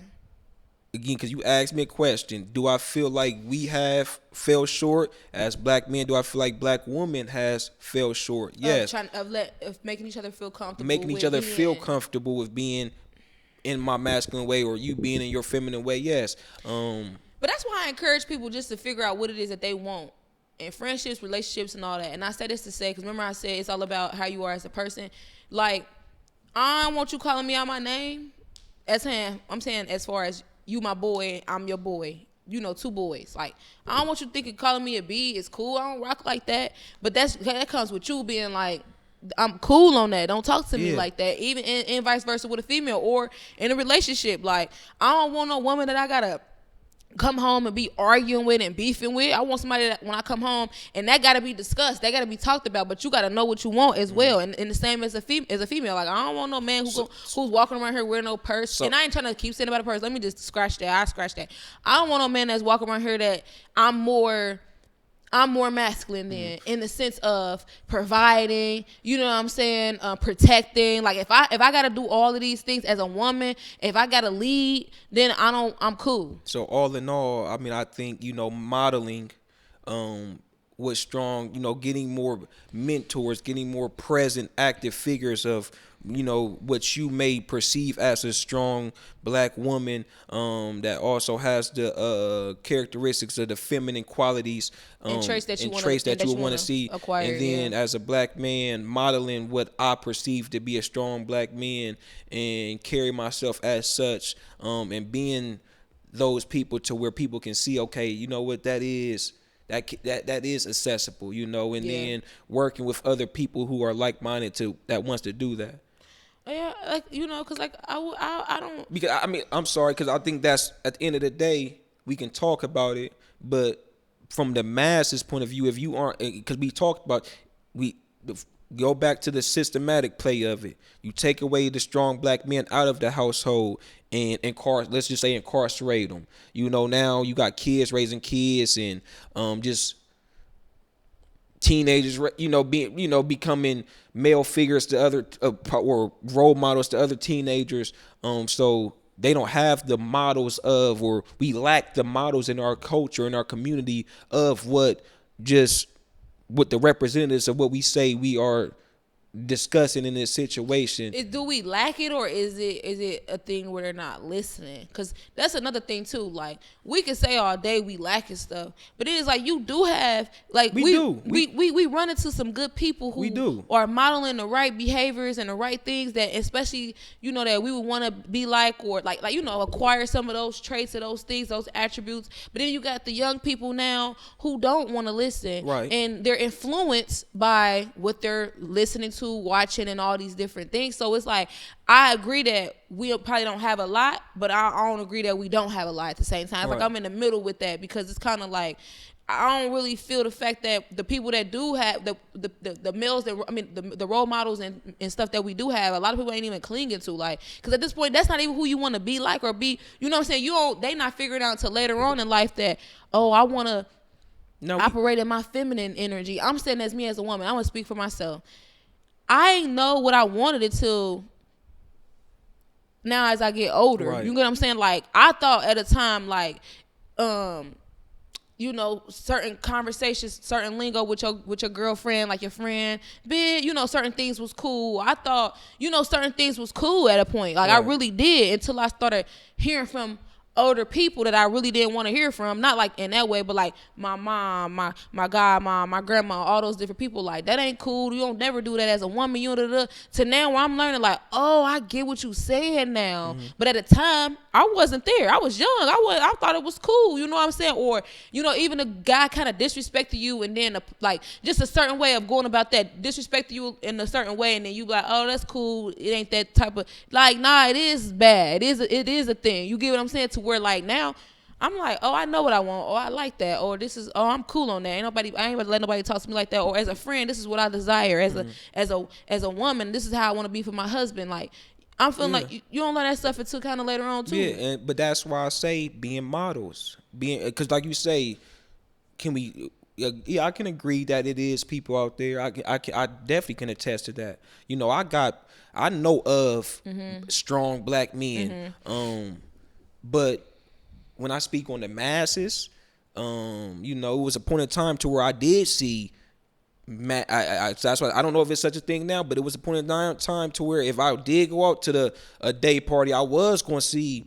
Again, because you asked me a question, do I feel like we have fell short? As black men, do I feel like black women has fell short? Yes. Of making each other feel comfortable. Making each other feel comfortable with being in my masculine way, or you being in your feminine way. Yes. But that's why I encourage people just to figure out what it is that they want in friendships, relationships, and all that. And I say this to say, because remember I said it's all about how you are as a person. Like, I don't want you calling me out my name. I'm saying as far as you my boy, I'm your boy. You know, two boys. Like, I don't want you thinking calling me a B is cool. I don't rock like that. But that comes with you being like, I'm cool on that. Don't talk to me like that. Even in vice versa with a female or in a relationship. Like, I don't want no woman that I gotta come home and be arguing with and beefing with. I want somebody that when I come home, and that got to be discussed, that got to be talked about, but you got to know what you want as well. And the same as a female. Like, I don't want no man who's walking around here wearing no purse. And I ain't trying to keep saying about a purse. Let me just scratch that. I don't want no man that's walking around here that I'm more masculine than, in the sense of providing, you know what I'm saying, protecting. Like, if I gotta do all of these things as a woman, if I gotta lead, then I'm cool. So all in all, I mean, I think, modeling was strong, getting more mentors, getting more present, active figures of, what you may perceive as a strong black woman, that also has the characteristics of the feminine qualities, and traits that you would want to see acquire, and then as a black man, modeling what I perceive to be a strong black man and carry myself as such, and being those people to where people can see, okay, you know what that is. That is accessible, and then working with other people who are like-minded that wants to do that. Yeah, like, because like I don't. Because I'm sorry, because I think that's at the end of the day we can talk about it, but from the masses' point of view, if you aren't, because we talked about go back to the systematic play of it. You take away the strong black men out of the household and let's just say incarcerate them. Now you got kids raising kids and just teenagers, becoming male figures to other or role models to other teenagers. So they don't have the models of, or we lack the models in our culture, in our community of what the representatives of what we say we are discussing in this situation. Do we lack it, or is it a thing where they're not listening? Because that's another thing too. Like, we can say all day we lacking stuff, but it is like you do have, like, we run into some good people who are modeling the right behaviors and the right things that, especially, that we would want to be like, or like acquire some of those traits of those things, those attributes. But then you got the young people now who don't want to listen, right? And they're influenced by what they're listening to, watching, and all these different things. So it's like, I agree that we probably don't have a lot, but I don't agree that we don't have a lot at the same time. It's like I'm in the middle with that, because it's kind of like I don't really feel the fact that the people that do have the males the role models and stuff that we do have, a lot of people ain't even clinging to, like, because at this point that's not even who you want to be like or be. You know what I'm saying? They not figuring out until later on in life that, I want to operate in my feminine energy. I'm saying, as me as a woman, I'm gonna speak for myself. I ain't know what I wanted until now as I get older. Right. You get what I'm saying? Like, I thought at a time, like, you know, certain conversations, certain lingo with your girlfriend, like your friend, you know, certain things was cool. I thought, you know, certain things was cool at a point. Like, I really did, until I started hearing from older people that I really didn't want to hear from. Not like in that way, but like my mom, my godmom, my grandma, all those different people. Like, that ain't cool. You don't never do that as a woman. You know, to now where I'm learning, like, oh, I get what you saying now. But at the time, I wasn't there. I was young. I thought it was cool. You know what I'm saying? Or, you know, even a guy kind of disrespected you, and then like just a certain way of going about that, disrespecting you in a certain way, and then you be like, oh, that's cool. It ain't that type of, like, nah, it is bad. It is a thing. You get what I'm saying? To where, like, now I'm like, oh, I know what I want, or I like that, or this is, oh, I'm cool on that. I ain't about to let nobody talk to me like that. Or as a friend, this is what I desire. As a woman, this is how I want to be for my husband. Like, I'm feeling like you don't learn that stuff until kind of later on too. Yeah, but that's why I say being models, because like you say, can we? Yeah, I can agree that it is people out there. I definitely can attest to that. You know, I know of strong black men, but when I speak on the masses, you know, it was a point in time to where I did see. That's why I don't know if it's such a thing now, but it was a point in time to where if I did go out to a day party, I was going to see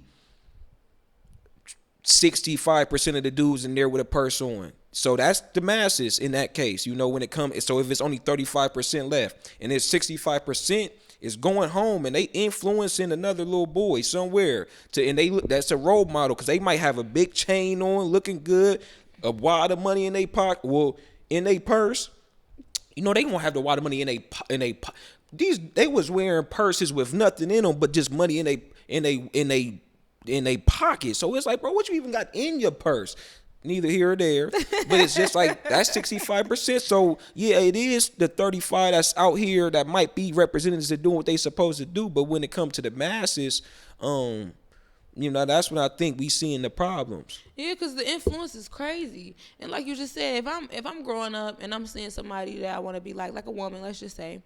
65% of the dudes in there with a purse on. So that's the masses in that case, you know, when it comes. So if it's only 35% left, and it's 65% is going home and they influencing another little boy somewhere that's a role model, because they might have a big chain on, looking good, a wad of money in their pocket, in their purse. You know, they won't have the wad of money they was wearing purses with nothing in them but just money in they pocket. So it's like, bro, what you even got in your purse? Neither here or there, but it's just like, that's 65%. So yeah, it is the 35 that's out here that might be representatives that doing what they supposed to do. But when it comes to the masses, you know, that's when I think we seeing the problems. Yeah, because the influence is crazy. And like you just said, if I'm growing up and I'm seeing somebody that I want to be like a woman, let's just say,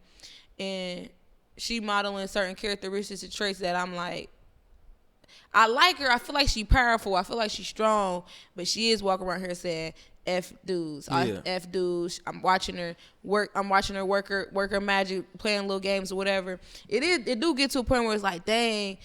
and she modeling certain characteristics and traits that I'm like, I like her. I feel like she's powerful. I feel like she's strong, but she is walking around here saying F dudes. Yeah. F dudes. I'm watching her work. I'm watching her work her magic, playing little games or whatever. It do get to a point where it's like, dang,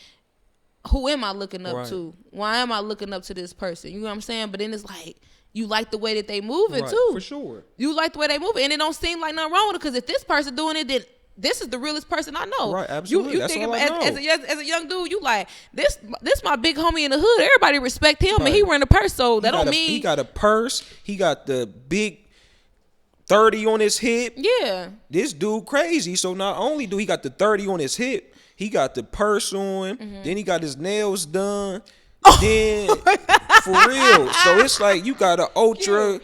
who am I looking up to? Why am I looking up to this person? You know what I'm saying? But then it's like, you like the way that they move it too. For sure. You like the way they move it, and it don't seem like nothing wrong with it, because if this person doing it, then this is the realest person I know. Right, absolutely. You think as a young dude, you like, this my big homie in the hood. Everybody respect him, and he wearing a purse, so that don't mean he got a purse. He got the big 30 on his hip. Yeah. This dude crazy. So not only do he got the 30 on his hip, he got the purse on. Then he got his nails done. Then for real. So it's like you got an ultra. Yeah.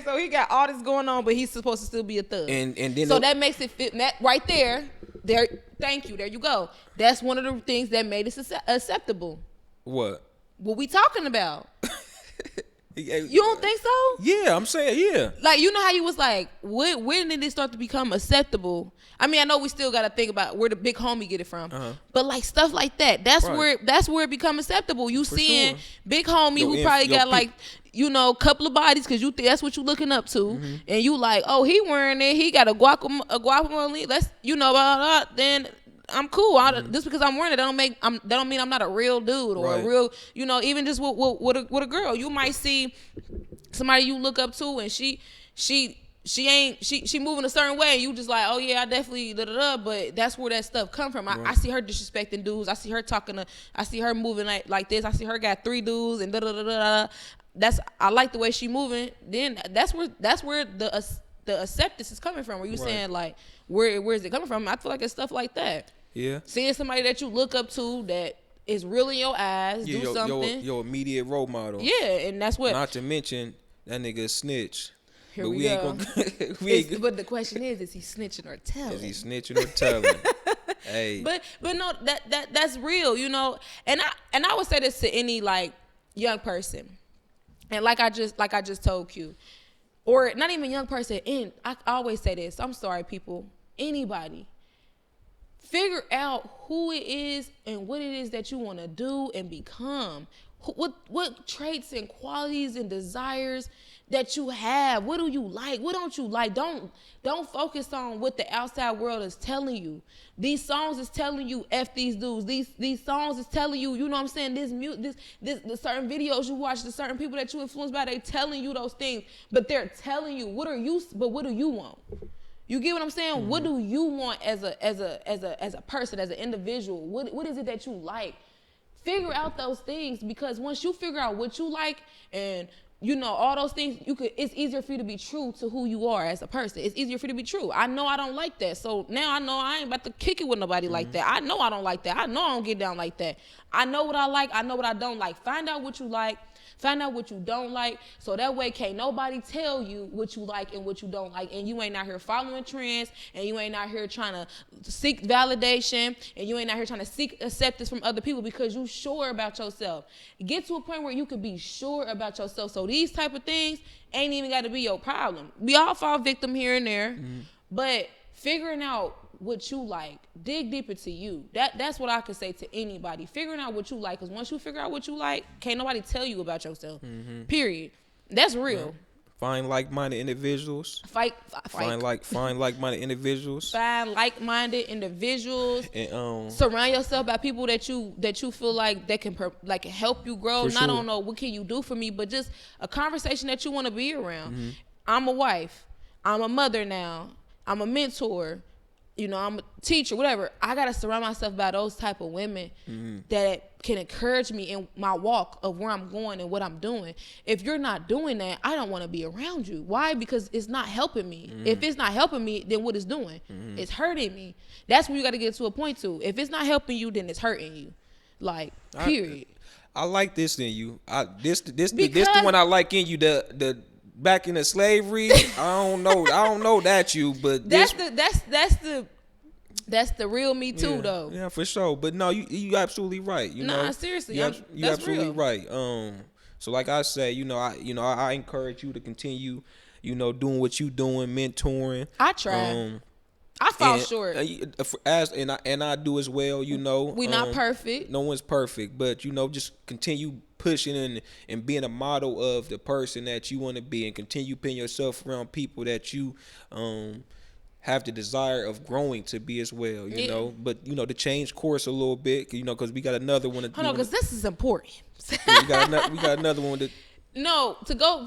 So he got all this going on, but he's supposed to still be a thug. And then so that makes it fit that right there. There, thank you. There you go. That's one of the things that made it acceptable. What we talking about? You don't think so? Yeah, I'm saying, yeah. Like, you know how you was like, when did it start to become acceptable? I mean, I know we still got to think about where the big homie get it from, but like stuff like that, that's where it become acceptable. You seeing big homie who probably got like, you know, a couple of bodies, because you think that's what you looking up to, and you like, oh, he wearing it, he got a guacamole, let's, you know, then I'm cool. Just because I'm wearing it, that don't mean I'm not a real dude or a real, you know, even just with a girl. You might see somebody you look up to, and she moving a certain way, and you just like, oh yeah, I definitely but that's where that stuff come from. I see her disrespecting dudes. I see her I see her moving like this. I see her got 3 dudes and I like the way she moving. Then that's where the acceptance is coming from. Where you saying like, where is it coming from? I feel like it's stuff like that. Yeah. Seeing somebody that you look up to that is really in your eyes, do something. Your immediate role model. Yeah, and that's what. Not to mention that nigga a snitch. Here but we go. But the question is he snitching or telling? Is he snitching or telling? Hey. But no, that's real, you know. And I would say this to any like young person, and like I just told you, or not even young person. And I always say this. I'm sorry, people. Anybody. Figure out who it is and what it is that you want to do and become. What traits and qualities and desires that you have? What do you like? What don't you like? Don't focus on what the outside world is telling you. These songs is telling you F these dudes. These songs is telling you, you know what I'm saying, the certain videos you watch, the certain people that you influenced by, they telling you those things, but they're telling you what do you want? You get what I'm saying? What do you want as a person, as an individual? What is it that you like? Figure out those things, because once you figure out what you like and you know all those things, it's easier for you to be true to who you are as a person. It's easier for you to be true. I know I don't like that, so now I know I ain't about to kick it with nobody like that. I know I don't like that. I know I don't get down like that. I know what I like. I know what I don't like. Find out what you like. Find out what you don't like, so that way can't nobody tell you what you like and what you don't like, and you ain't out here following trends, and you ain't out here trying to seek validation, and you ain't out here trying to seek acceptance from other people, because you sure about yourself. Get to a point where you can be sure about yourself, so these type of things ain't even got to be your problem. We all fall victim here and there, but figuring out what you like, dig deep into you. That's what I could say to anybody. Figuring out what you like, because once you figure out what you like, can't nobody tell you about yourself. Period. That's real. Find like-minded individuals. Find like-minded individuals. Find like-minded individuals. And surround yourself by people that you feel like that can help you grow. For Not sure. don't know what can you do for me, but just a conversation that you want to be around. I'm a wife. I'm a mother now. I'm a mentor. You know, I'm a teacher, whatever. I got to surround myself by those type of women that can encourage me in my walk of where I'm going and what I'm doing. If you're not doing that, I don't want to be around you. Why? Because it's not helping me. If it's not helping me, then what it's doing? It's hurting me. That's when you got to get to a point to. If it's not helping you, then it's hurting you. Like, period. I like this in you. This the one I like in you. The back in the slavery, I don't know that you, but that's the real me too, though. Yeah, for sure. But no, you absolutely right. You know, seriously, you that's absolutely real. right. So like I say, I encourage you to continue, doing what you doing, mentoring. I try. I fall short. And I do as well. We not perfect. No one's perfect, but just continue pushing and being a model of the person that you want to be, and continue putting yourself around people that you have the desire of growing to be as well. You know, but to change course a little bit, because we got another one. Hold on, because this is important. We got another one that. No,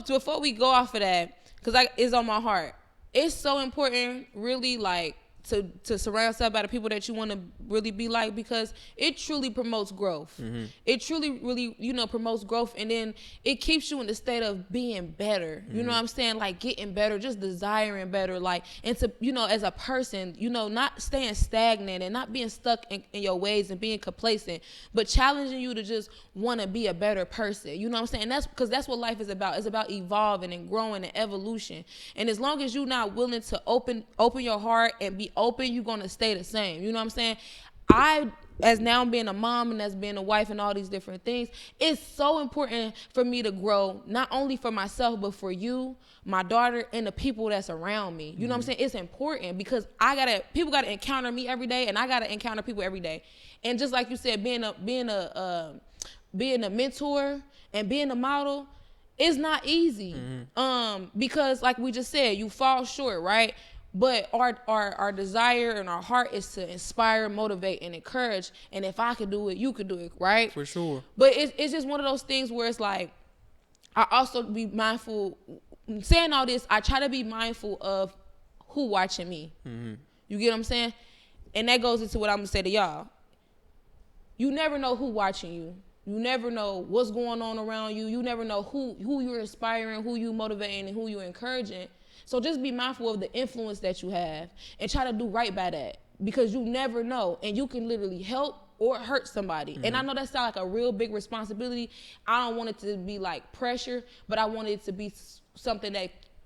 before we go off of that, because it's on my heart. It's so important, really, like, to surround yourself by the people that you want to really be like, because it truly promotes growth. It truly really promotes growth, and then it keeps you in the state of being better. You know what I'm saying? Like getting better, just desiring better, like, and to as a person, not staying stagnant and not being stuck in your ways and being complacent, but challenging you to just want to be a better person. You know what I'm saying? That's because that's what life is about. It's about evolving and growing and evolution. And as long as you're not willing to open your heart and be open, you're gonna stay the same. You know what I'm saying? As now being a mom and as being a wife and all these different things, it's so important for me to grow, not only for myself, but for you, my daughter, and the people that's around me. You know what I'm saying? It's important because people gotta encounter me every day, and I gotta encounter people every day. And just like you said, being a mentor and being a model is not easy. Because like we just said, you fall short, right? But our desire and our heart is to inspire, motivate, and encourage. And if I could do it, you could do it, right? For sure. But it's just one of those things where it's like, I also be mindful. Saying all this, I try to be mindful of who watching me. You get what I'm saying? And that goes into what I'm gonna say to y'all. You never know who watching you. You never know what's going on around you. You never know who you're inspiring, who you motivating, and who you're encouraging. So just be mindful of the influence that you have and try to do right by that, because you never know, and you can literally help or hurt somebody. And I know that sounds like a real big responsibility. I don't want it to be like pressure, but I want it to be something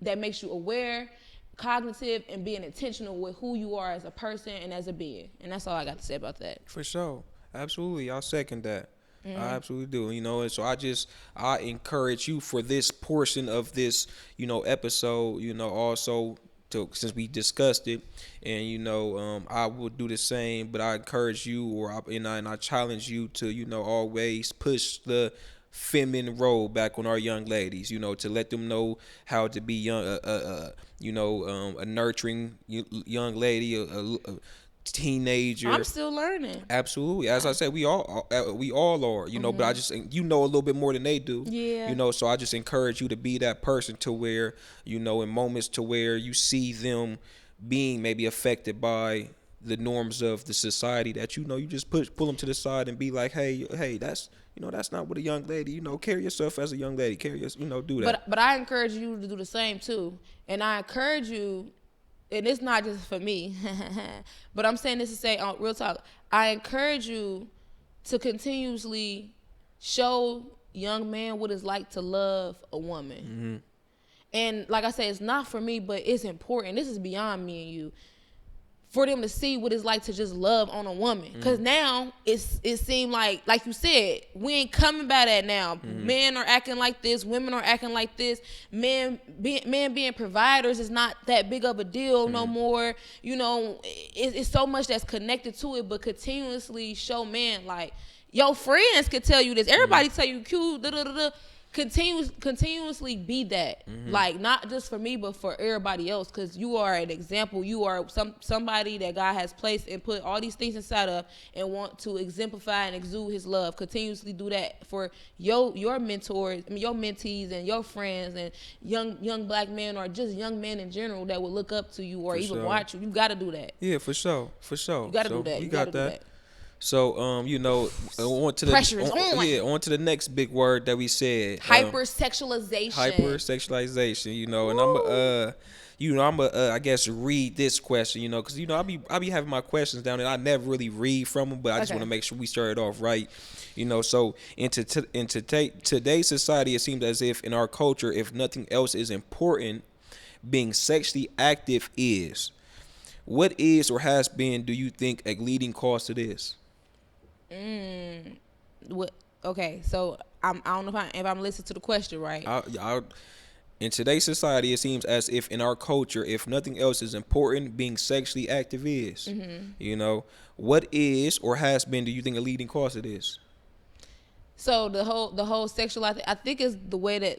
that makes you aware, cognitive, and being intentional with who you are as a person and as a being. And that's all I got to say about that. For sure. Absolutely. I'll second that. I absolutely do. And so I encourage you for this portion of this, episode, also since we discussed it, and I will do the same, but I encourage you, and I challenge you to, always push the feminine role back on our young ladies, to let them know how to be young, a nurturing young lady, a teenager. I'm still learning. Absolutely. As I said, we all are, but I just, a little bit more than they do. Yeah. So I just encourage you to be that person to where, in moments to where you see them being maybe affected by the norms of the society, that you just pull them to the side and be like, hey, that's that's not what a young lady, carry yourself as a young lady, carry your, do that. But I encourage you to do the same too, and I encourage you, and it's not just for me, but I'm saying this to say, real talk, I encourage you to continuously show young men what it's like to love a woman. Mm-hmm. And like I said, it's not for me, but it's important. This is beyond me and you. For them to see what it's like to just love on a woman. Because now it seemed like you said, we ain't coming by that now. Men are acting like this. Women are acting like this. Men being providers is not that big of a deal no more. It's so much that's connected to it, but continuously show men, like, your friends could tell you this. Everybody tell you cute, da-da-da-da. Continuously be that, like, not just for me but for everybody else, because you are an example. You are somebody that God has placed and put all these things inside of and want to exemplify and exude his love. Continuously do that for your mentors, your mentees and your friends and young black men, or just young men in general that will look up to you or even watch you. You got to do that. Yeah, for sure. You got to do that. You got that. So, on to the pressure is on. Yeah, on to the next big word that we said. Hypersexualization. Hypersexualization. And I'm I guess read this question, because I be having my questions down and I never really read from them, but I just want to make sure we start it off right. So in today's society, it seems as if in our culture, if nothing else is important, being sexually active is. What is or has been, do you think, a leading cause to this? What? Okay, so I don't know if I'm listening to the question right. In today's society, it seems as if in our culture, if nothing else is important, being sexually active is. What is or has been, do you think, a leading cause to this? So the whole sexual, I think is the way that.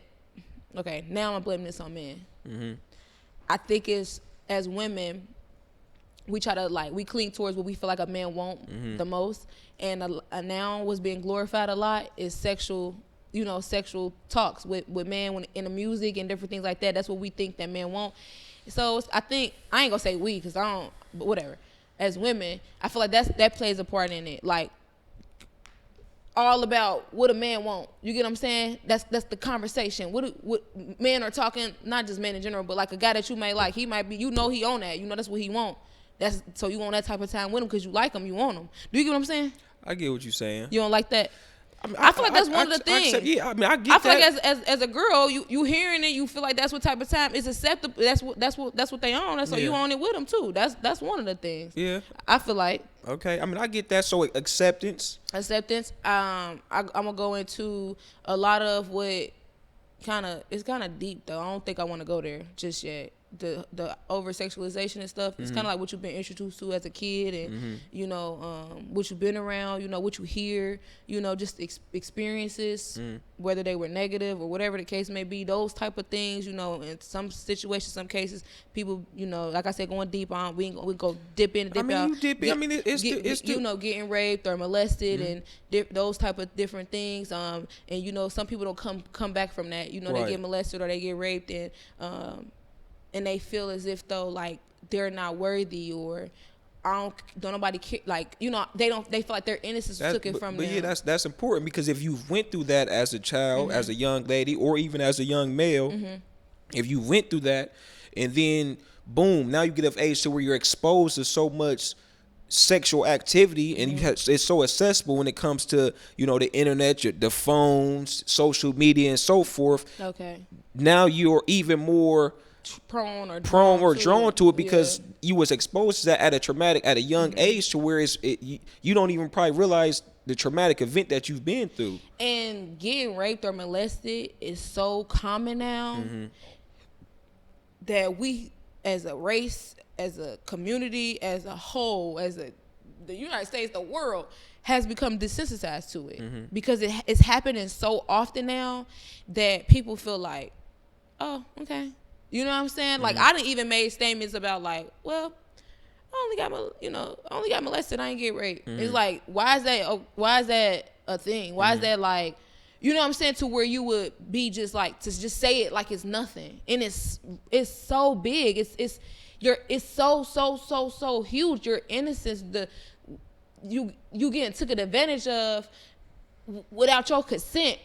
Okay, now I'm blaming this on men. I think it's, as women, we try to, we cling towards what we feel like a man want the most, and now what's being glorified a lot is sexual talks with men in the music and different things like that. That's what we think that men want. So I think, I ain't gonna say we, because I don't, but whatever. As women, I feel like that plays a part in it. Like, all about what a man want. You get what I'm saying? That's the conversation. What men are talking, not just men in general, but like a guy that you may like, he might be, he on that. That's what he want. So you want that type of time with him because you like him, you want him. Do you get what I'm saying? I get what you're saying. You don't like that? I feel like that's one of the things. I get that. I feel like as a girl, you hearing it, you feel like that's what type of time is acceptable. That's what they own. So you own it with them too. That's one of the things. Yeah. I feel like. Okay. I get that. So acceptance. I'm gonna go into a lot of what it's kind of deep though. I don't think I want to go there just yet. The over sexualization and stuff, it's kind of like what you've been introduced to as a kid, and what you've been around, what you hear, just experiences, whether they were negative or whatever the case may be, those type of things, in some situations, some cases, people, like I said, going deep on, we go dip in, dip out. It's getting raped or molested and those type of different things, and some people don't come back from that, right. They get molested or they get raped, and they feel as if though like they're not worthy, or don't nobody care, they feel like their innocence took it from them. But yeah, that's important, because if you went through that as a child, as a young lady, or even as a young male, if you went through that and then boom, now you get of age to where you're exposed to so much sexual activity, and it's so accessible when it comes to the internet, the phones, social media, and so forth. Okay. Now you're even more prone or drawn to it because you was exposed to that at a young age, to where you don't even probably realize the traumatic event that you've been through. And getting raped or molested is so common now that we, as a race, as a community, as a whole, as a the United States, the world has become desensitized to it because it's happening so often now that people feel like, oh, okay. You know what I'm saying? Like, I didn't even made statements about like, well, I only got molested. I ain't get raped. It's like, why is that a thing? Why is that like, you know what I'm saying? To where you would be just like, to just say it like it's nothing. And it's so big. It's so huge. Your innocence, you getting taken advantage of without your consent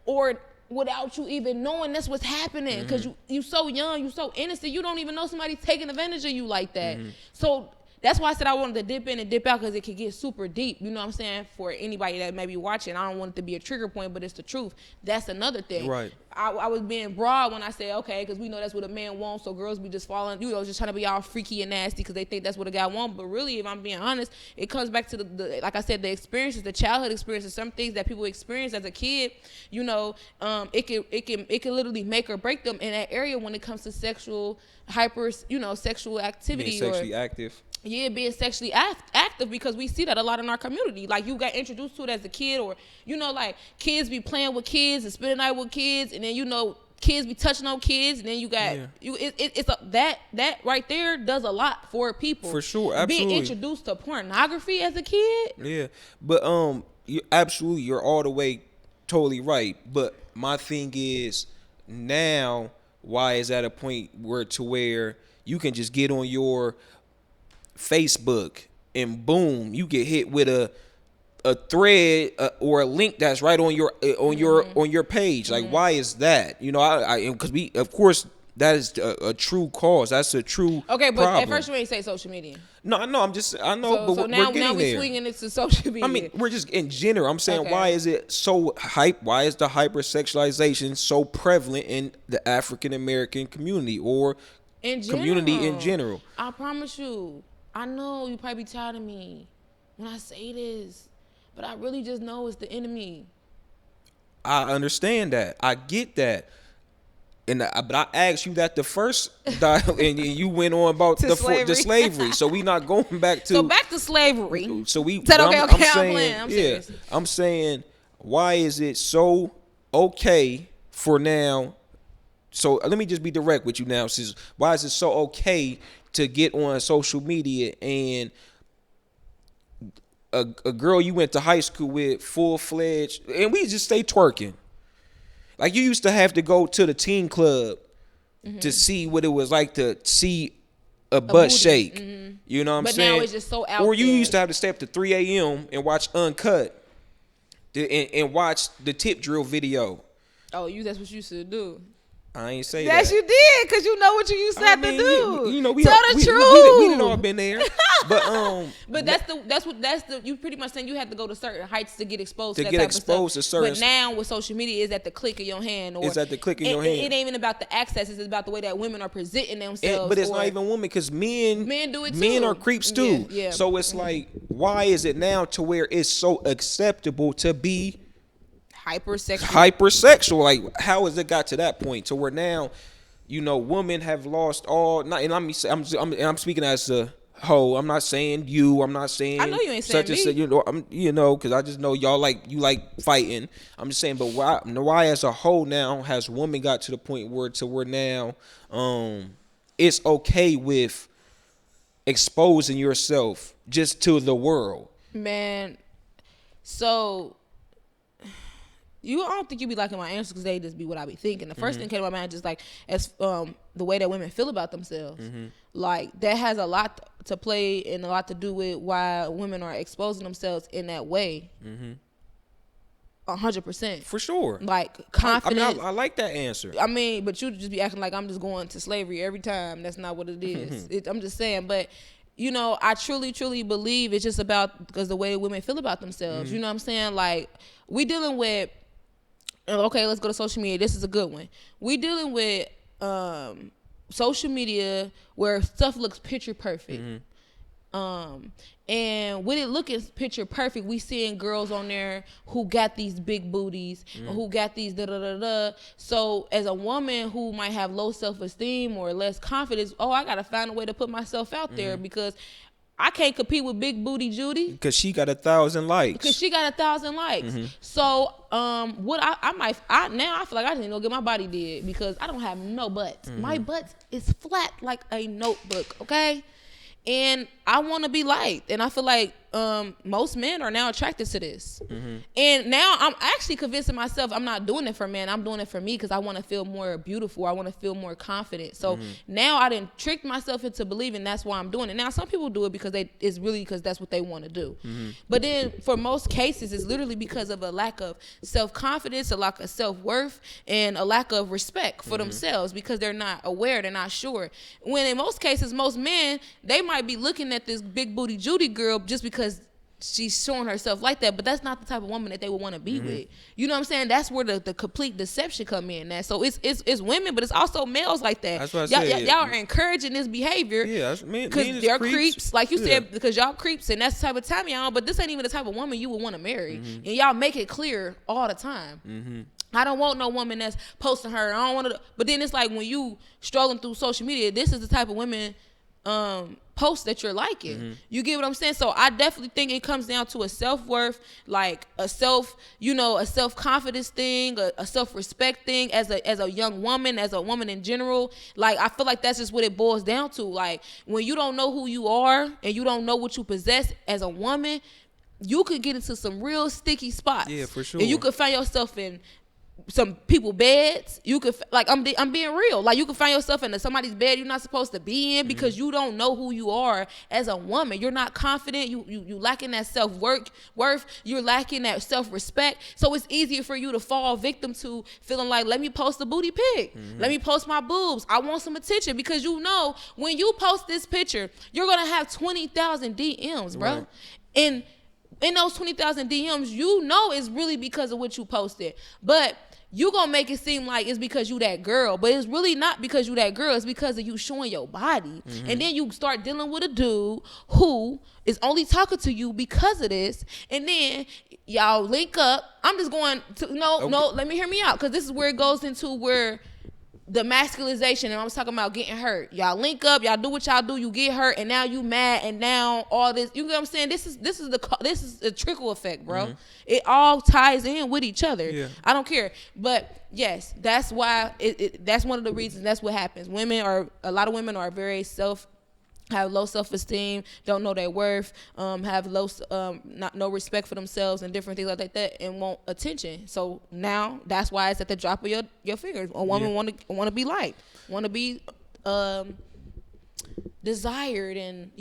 or without you even knowing that's what's happening, because you so young, you so innocent, you don't even know somebody taking advantage of you like that. So that's why I said I wanted to dip in and dip out, because it could get super deep. You know what I'm saying? For anybody that may be watching, I don't want it to be a trigger point, but it's the truth. That's another thing. Right. I was being broad when I said, okay, because we know that's what a man wants, so girls be just falling, just trying to be all freaky and nasty because they think that's what a guy wants. But really, if I'm being honest, it comes back to the like I said, the experiences, the childhood experiences, some things that people experience as a kid. It can literally make or break them in that area when it comes to sexual sexual activity, being sexually active. Yeah, being sexually active, because we see that a lot in our community. Like, you got introduced to it as a kid, or, like, kids be playing with kids and spending the night with kids, and then, kids be touching on kids, and then you got, that right there does a lot for people. For sure, absolutely. Being introduced to pornography as a kid. Yeah, but you're all the way totally right. But my thing is, now, why is at a point where you can just get on your Facebook and boom, you get hit with a thread or a link that's right on your page. Like, why is that? Because of course that is a true cause. That's a true okay, but problem. at first you ain't say social media. No, I know. So now we're swinging it to social media. I mean, we're just in general. I'm saying, why is it so hype? Why is the hypersexualization so prevalent in the African American community or community in general? I promise you, I know you probably be tired of me when I say this, but I really just know it's the enemy. I understand that. I get that. But I asked you that the first dial, and you went on about the slavery. So we not going back to. So back to slavery. So we. I'm serious. I'm saying, why is it so okay for now? So let me just be direct with you now. Why is it so okay to get on social media and a girl you went to high school with, full-fledged, and we just stay twerking? Like, you used to have to go to the teen club to see what it was like to see a butt shake. You know what I'm saying? But now it's just so out Or you there. used to have to stay up to 3 a.m. and watch Uncut and watch the tip drill video. Oh, that's what you used to do. I ain't say that. That You did, because you know what you used to have to do. We Tell the truth. We didn't all been there. But that's the you pretty much saying you had to go to certain heights to get exposed to that get type exposed of to stuff. certain. But now with social media, it's at the click of your hand. Or it's at the click of your hand. It ain't even about the access. It's about the way that women are presenting themselves. But it's not even women, because men do it too. Men are creeps too. Yeah. So it's like, why is it now to where it's so acceptable to be hypersexual? Like, how has it got to that point to where now, women have lost all. And I'm speaking as a whole. I'm not saying you. I'm not saying. I know you ain't saying such me. Because I just know y'all like fighting. I'm just saying, but why as a whole now has women got to the point where now, it's okay with exposing yourself just to the world, man. So. I don't think you be liking my answers, because they just be what I be thinking. The first thing came to my mind just like as the way that women feel about themselves. Like, that has a lot to play and a lot to do with why women are exposing themselves in that way. 100%. For sure. Like, confidence. I like that answer. I mean, but you just be acting like I'm just going to slavery every time. That's not what it is. I'm just saying, but. I truly, truly believe it's just about because the way women feel about themselves. You know what I'm saying? Like, we dealing with, okay, let's go to social media. This is a good one. We dealing with social media where stuff looks picture perfect. And with it looking picture perfect, we seeing girls on there who got these big booties, or who got these da-da-da-da. So as a woman who might have low self-esteem or less confidence, I got to find a way to put myself out there, because I can't compete with Big Booty Judy because she got 1,000 likes. because she got 1,000 likes. So what now I feel like I didn't go get my body did because I don't have no butt. My butt is flat like a notebook, okay? And I want to be liked, and I feel like most men are now attracted to this. And now I'm actually convincing myself I'm not doing it for men. I'm doing it for me because I want to feel more beautiful. I want to feel more confident. So now I didn't trick myself into believing that's why I'm doing it. Now some people do it because it's really because that's what they want to do. But then for most cases, it's literally because of a lack of self-confidence, a lack of self-worth, and a lack of respect for themselves because they're not aware, they're not sure. When in most cases, most men, they might be looking at this Big Booty Judy girl just because she's showing herself like that, but that's not the type of woman that they would want to be with. You know what I'm saying? That's where the complete deception come in. That so it's women, but it's also males like that. That's what I said. Y'all are encouraging this behavior. Yeah, because they're creeps, like you said, because y'all creeps, and that's the type of time y'all on. But this ain't even the type of woman you would want to marry, and y'all make it clear all the time. I don't want no woman that's posting her. I don't want to. But then it's like when you strolling through social media, this is the type of women posts that you're liking. You get what I'm saying? So I definitely think it comes down to a self-worth, like a self-confidence thing, a self-respect thing as a young woman, as a woman in general. Like I feel like that's just what it boils down to. Like when you don't know who you are and you don't know what you possess as a woman, you could get into some real sticky spots. Yeah, for sure. And you could find yourself in some people beds. You could I'm being real. Like you can find yourself in somebody's bed you're not supposed to be in because you don't know who you are as a woman. You're not confident. You lacking that worth. You're lacking that self-respect. So it's easier for you to fall victim to feeling like, let me post a booty pic. Let me post my boobs. I want some attention because you know when you post this picture, you're gonna have 20,000 DMs, bro. Right. And in those 20,000 DMs, you know it's really because of what you posted. But you gonna make it seem like it's because you that girl, but it's really not because you that girl. It's because of you showing your body. And then you start dealing with a dude who is only talking to you because of this, and then y'all link up. I'm just going to no, let me hear me out, because this is where it goes into where the masculization, and I was talking about getting hurt. Y'all link up, y'all do what y'all do, you get hurt, and now you mad, and now all this. You know what I'm saying? This is a trickle effect, bro. It all ties in with each other. Yeah. I don't care, but yes, that's why that's one of the reasons. That's what happens. A lot of women are very have low self-esteem, don't know their worth, have no respect for themselves and different things like that, and want attention. So now that's why it's at the drop of your fingers. A woman want to be liked, want to be desired, and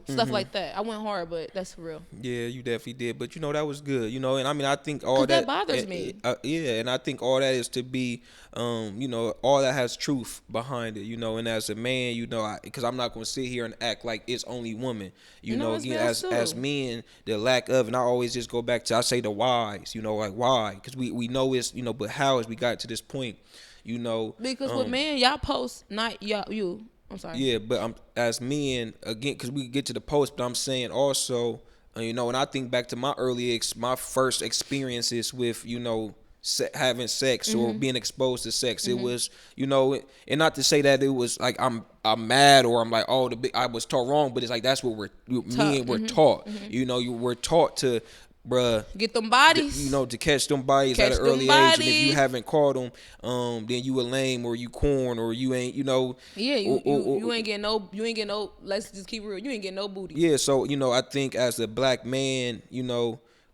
stuff like that. I went hard, but that's for real. Yeah, you definitely did, but that was good. And I mean, I think all that bothers me. And I think all that is to be, all that has truth behind it. And as a man, because I'm not gonna sit here and act like it's only women. Again, as men, the lack of, and I always just go back to, I say the whys. Like why? Because we know it's but how is we got to this point? Because with men, y'all post, not you. I'm sorry. Yeah, but as men, again, because we get to the post, but I'm saying also, and I think back to my first experiences with, having sex or being exposed to sex. It was, and not to say that it was like I'm mad or I'm like, I was taught wrong, but it's like that's what men were taught. You were taught to, bruh, get them bodies, to catch them bodies at an early age, and if you haven't caught them, then you a lame or you corn or you ain't, Yeah, you ain't getting no. Let's just keep it real. You ain't getting no booty. Yeah, so I think as a black man,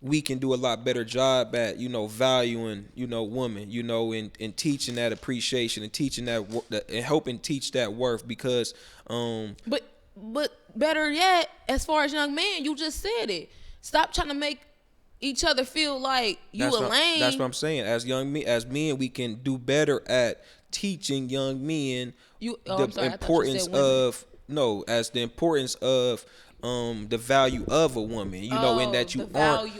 we can do a lot better job at valuing women, and teaching that appreciation and teaching that and helping teach that worth because But better yet, as far as young men, you just said it. Stop trying to make each other feel like you a lame. That's what I'm saying. As men, we can do better at teaching young men the importance of the value of a woman. And that you aren't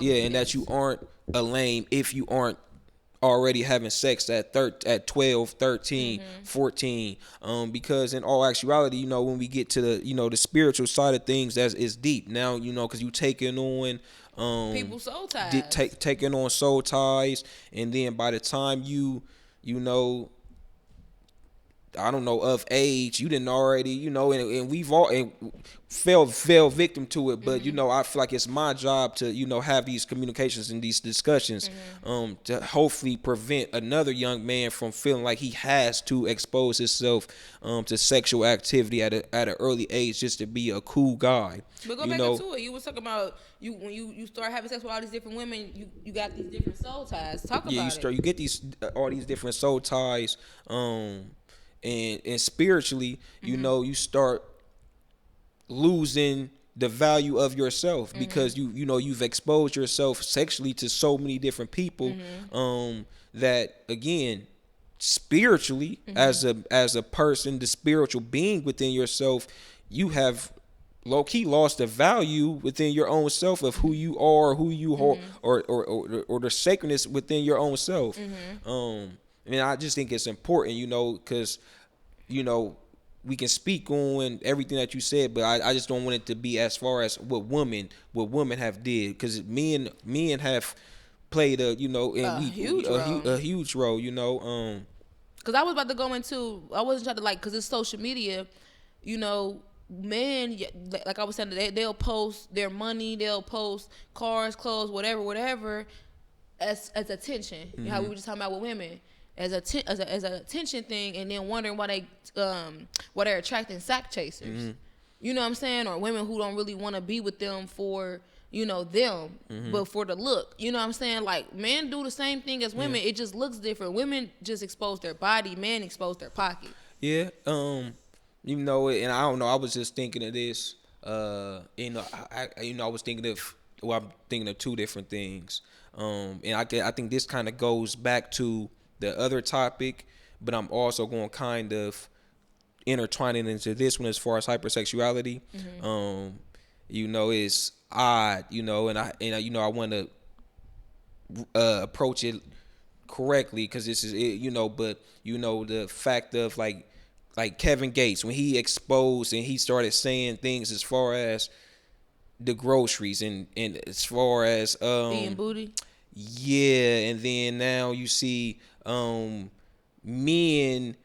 and that you aren't a lame if you aren't already having sex at 12, 13, 14, because in all actuality, when we get to the the spiritual side of things, that is deep now, because you taking on people's soul ties, taking on soul ties, and then by the time you I don't know, of age, you didn't already, you know, and we've all and fell victim to it. But you know, I feel like it's my job to, you know, have these communications and these discussions, to hopefully prevent another young man from feeling like he has to expose himself to sexual activity at an early age just to be a cool guy. But go back into it. You was talking about when you start having sex with all these different women, you got these different soul ties. Talk about it. You get these all these different soul ties, and spiritually, you know, you start losing the value of yourself because you know you've exposed yourself sexually to so many different people, that again, spiritually, as a person, the spiritual being within yourself, you have low-key lost the value within your own self of who you are, who you hold, or the sacredness within your own self. And I just think it's important, you know, because, you know, we can speak on everything that you said, but I just don't want it to be as far as what women have did, because men have played a, you know, a huge role, you know. Because I was about to go into, I wasn't trying to because it's social media, you know. Men, like I was saying, they'll post their money, they'll post cars, clothes, whatever, as attention. You know how we were just talking about with women, as an attention thing, and then wondering why they're attracting sack chasers. You know what I'm saying? Or women who don't really want to be with them for, you know, them, but for the look. You know what I'm saying? Like, men do the same thing as women. It just looks different. Women just expose their body. Men expose their pocket. Yeah. You know, and I don't know, I was just thinking of this, you know, I was thinking I'm thinking of two different things. And I think this kind of goes back to the other topic, but I'm also going to kind of intertwine it into this one as far as hypersexuality. You know, it's odd, you know, and I you know, I want to approach it correctly, because this is it, you know, but you know, the fact of like Kevin Gates, when he exposed and he started saying things as far as the groceries and as far as eating booty. Yeah, and then now you see men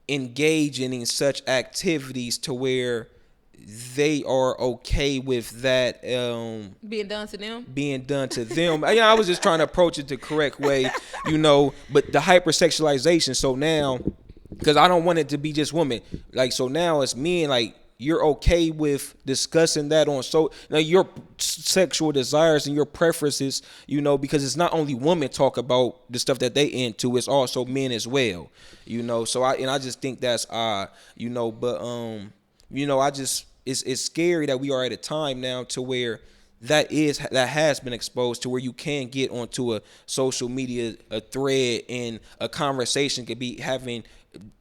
engaging in such activities to where they are okay with that being done to them. Yeah, I was just trying to approach it the correct way, you know, but the hypersexualization. So now, because I don't want it to be just women. Like, so now it's men, like, you're okay with discussing that on now your sexual desires and your preferences, you know, because it's not only women talk about the stuff that they into, it's also men as well, you know. So I just think that's odd, you know, but you know, it's scary that we are at a time now to where that has been exposed to where you can get onto a social media, a thread, and a conversation could be having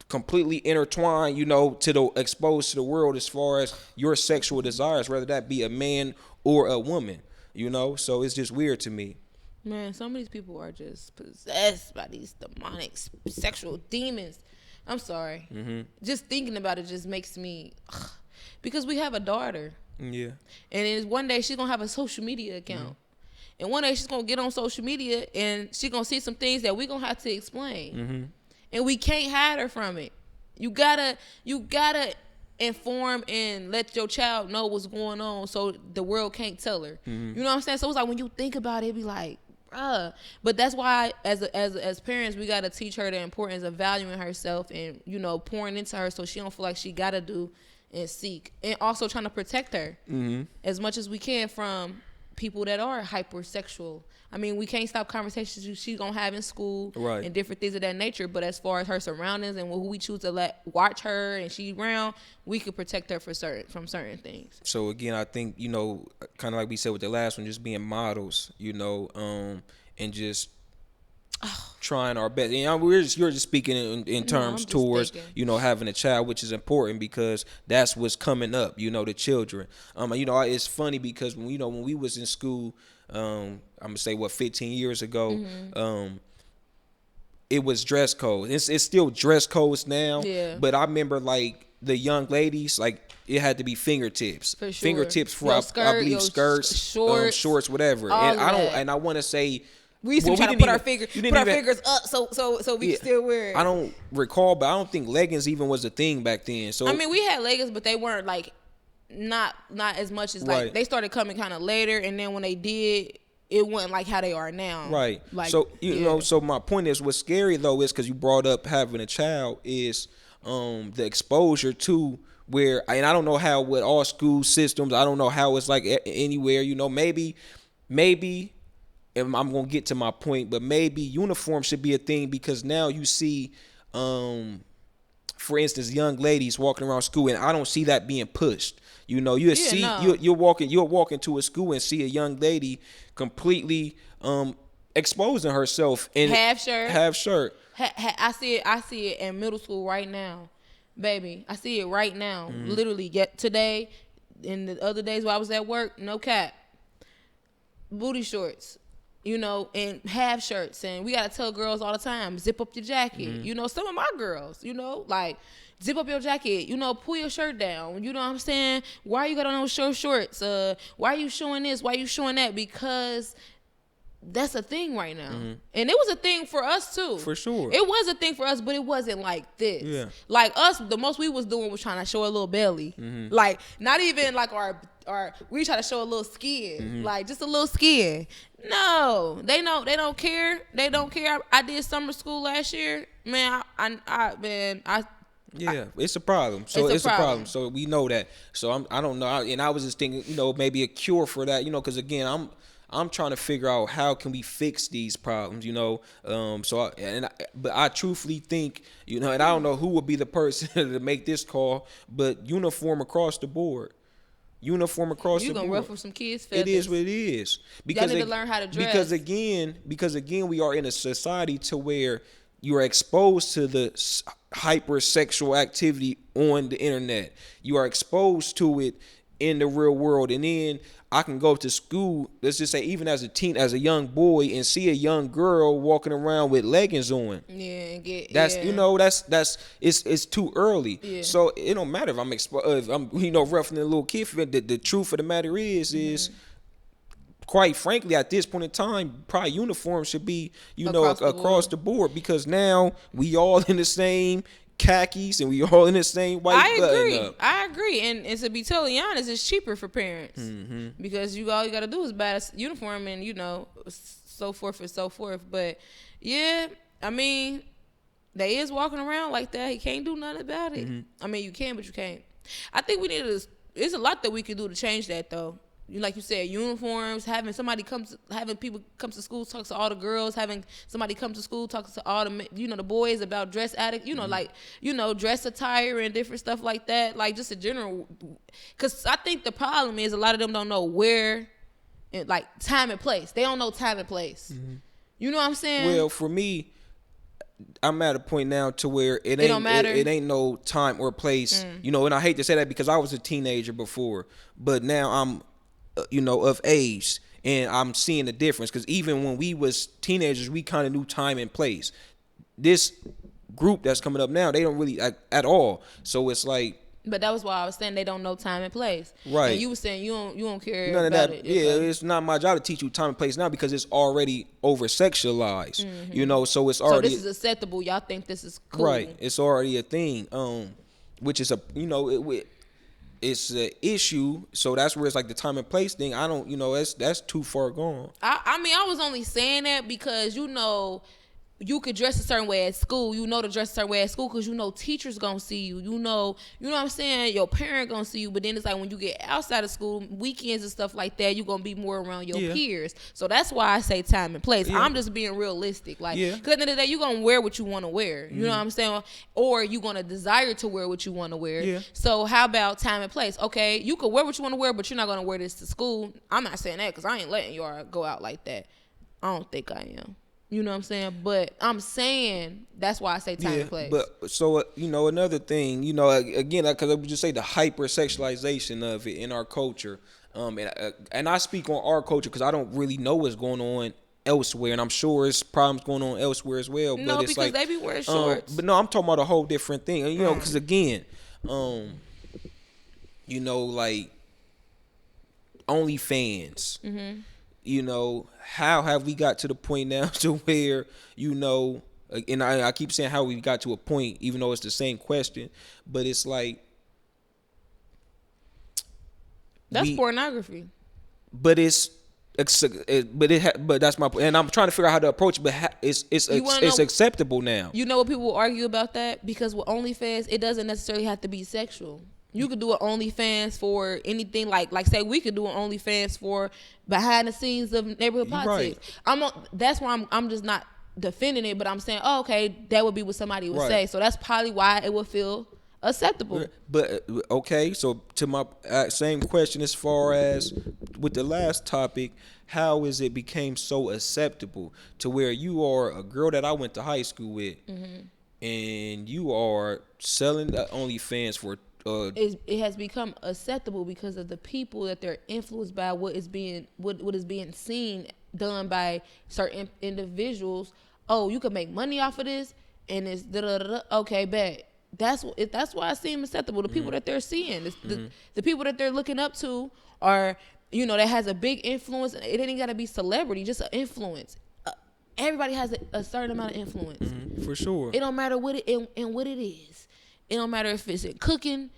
completely intertwined, you know, exposed to the world as far as your sexual desires, whether that be a man or a woman, you know. So it's just weird to me. Man, some of these people are just possessed by these demonic sexual demons. I'm sorry. Just thinking about it just makes me, because we have a daughter. Yeah. And then one day she's going to have a social media account. And one day she's going to get on social media and she's going to see some things that we're going to have to explain. And we can't hide her from it. You gotta inform and let your child know what's going on so the world can't tell her. You know what I'm saying? So it's like when you think about it, be like, bruh. But that's why as parents, we gotta teach her the importance of valuing herself and, you know, pouring into her so she don't feel like she gotta do and seek, and also trying to protect her as much as we can from people that are hypersexual. I mean, we can't stop conversations she's gonna have in school, right, and different things of that nature. But as far as her surroundings and who we choose to let watch her and she around, we could protect her from certain things. So again, I think, you know, kind of like we said with the last one, just being models, you know, and just trying our best. And you're just speaking in terms towards thinking, you know, having a child, which is important because that's what's coming up, you know, the children. You know, it's funny because when we was in school, I'm gonna say 15 years ago, it was dress code. It's still dress codes now, but I remember like the young ladies, like it had to be fingertips, for sure. Fingertips for I believe skirts, shorts, whatever. And I want to say We used to try to put our fingers up so we could still wear it. I don't recall, but I don't think leggings even was a thing back then. So I mean, we had leggings, but they weren't like not as much as like they started coming kind of later, and then when they did, it wasn't like how they are now. Right. Like, so you know, so my point is, what's scary though is because you brought up having a child is the exposure to where, and I don't know how with all school systems, I don't know how it's like anywhere. You know, maybe. And I'm gonna get to my point, but maybe uniform should be a thing because now you see, for instance, young ladies walking around school, and I don't see that being pushed. You know, you'll walk into a school and see a young lady completely exposing herself in half shirt. I see it in middle school right now, baby. I see it right now. Literally, today, and the other days while I was at work, no cap, booty shorts. You know, and half shirts, and we gotta tell girls all the time, zip up your jacket. You know, some of my girls, you know, like zip up your jacket. You know, pull your shirt down. You know what I'm saying? Why you got on those shorts? Why you showing this? Why you showing that? Because that's a thing right now, and it was a thing for us too. For sure, it was a thing for us, but it wasn't like this. Yeah, like us, the most we was doing was trying to show a little belly, like not even like our we try to show a little skin, like just a little skin. No, they don't care. They don't care. I did summer school last year, man. It's a problem. So it's a problem. So we know that. So I don't know. And I was just thinking, you know, maybe a cure for that, you know, because again, I'm trying to figure out how can we fix these problems, you know. But I truthfully think, you know, and I don't know who would be the person to make this call, but uniform across the board. Uniform across the board. You gonna ruffle some kids' feathers. It is what it is. Because y'all need to learn how to dress. Because again, we are in a society to where you are exposed to the hypersexual activity on the internet. You are exposed to it in the real world, and then I can go to school, let's just say even as a young boy, and see a young girl walking around with leggings on. Yeah, you know, it's too early. Yeah. So it don't matter if I'm you know, roughing a little kid. The truth of the matter is quite frankly, at this point in time, probably uniform should be, you know, across the board, because now we all in the same khakis and we all in the same white button up. I agree. And to be totally honest, it's cheaper for parents because all you got to do is buy a uniform and, you know, so forth and so forth. But yeah, I mean, they is walking around like that. He can't do nothing about it. I mean, you can, but you can't. I think we need it's a lot that we can do to change that though. Like you said, uniforms, having people come to school, talk to all the girls, having somebody come to school, talk to all the, you know, the boys about dress etiquette, you know, like, you know, dress attire and different stuff like that, like just a general, because I think the problem is a lot of them don't know where, like time and place. They don't know time and place. You know what I'm saying? Well, for me, I'm at a point now to where it don't matter. It ain't no time or place, you know, and I hate to say that because I was a teenager before, but now I'm, you know, of age, and I'm seeing the difference, because even when we was teenagers, we kind of knew time and place. This group that's coming up now, they don't really at all. So it's like, but that was why I was saying they don't know time and place. Right. And you were saying you don't care none about of that. it. Yeah, it's not my job to teach you time and place now because it's already over sexualized. You know, so it's already. So this is acceptable. Y'all think this is cool. Right. It's already a thing. Which is a, you know, it's an issue, so that's where it's like the time and place thing. I don't, you know, that's too far gone. I mean, I was only saying that because, you know, you could dress a certain way at school. You know to dress a certain way at school because you know teachers gonna see you. You know what I'm saying? Your parent gonna see you. But then it's like when you get outside of school, weekends and stuff like that, you're gonna be more around your peers. So that's why I say time and place. I'm just being realistic. Like, because at the end of the day, you're gonna wear what you want to wear. You know what I'm saying? Or you're gonna desire to wear what you want to wear. Yeah. So how about time and place? Okay, you could wear what you want to wear, but you're not gonna wear this to school. I'm not saying that because I ain't letting y'all go out like that. I don't think I am. You know what I'm saying? But I'm saying that's why I say time and place. But so, you know, another thing, you know, again, because I would just say the hypersexualization of it in our culture. And I speak on our culture because I don't really know what's going on elsewhere. And I'm sure it's problems going on elsewhere as well. No, but it's because like, they be wearing shorts. But no, I'm talking about a whole different thing. You know, because again, you know, like OnlyFans. how have we got to the point now to where, and I keep saying how we got to a point, even though it's the same question, but it's like that's pornography. But but that's my point, and I'm trying to figure out how to approach it. But it's acceptable now. You know what people will argue about that? Because with OnlyFans, it doesn't necessarily have to be sexual. You could do an OnlyFans for anything, like say we could do an OnlyFans for behind the scenes of neighborhood politics. Right. That's why I'm just not defending it, but I'm saying, oh, okay, that would be what somebody would say. So that's probably why it would feel acceptable. But okay, so to my same question as far as with the last topic, how is it became so acceptable to where you are a girl that I went to high school with, and you are selling the OnlyFans for it has become acceptable because of the people that they're influenced by, what is being seen done by certain individuals. Oh, you can make money off of this, and it's okay, bet. That's why I seem acceptable. The people that they're seeing, the people that they're looking up to are, that has a big influence. It ain't gotta be celebrity, just an influence. Everybody has a certain amount of influence. For sure. It don't matter what it is. It don't matter if it's cooking,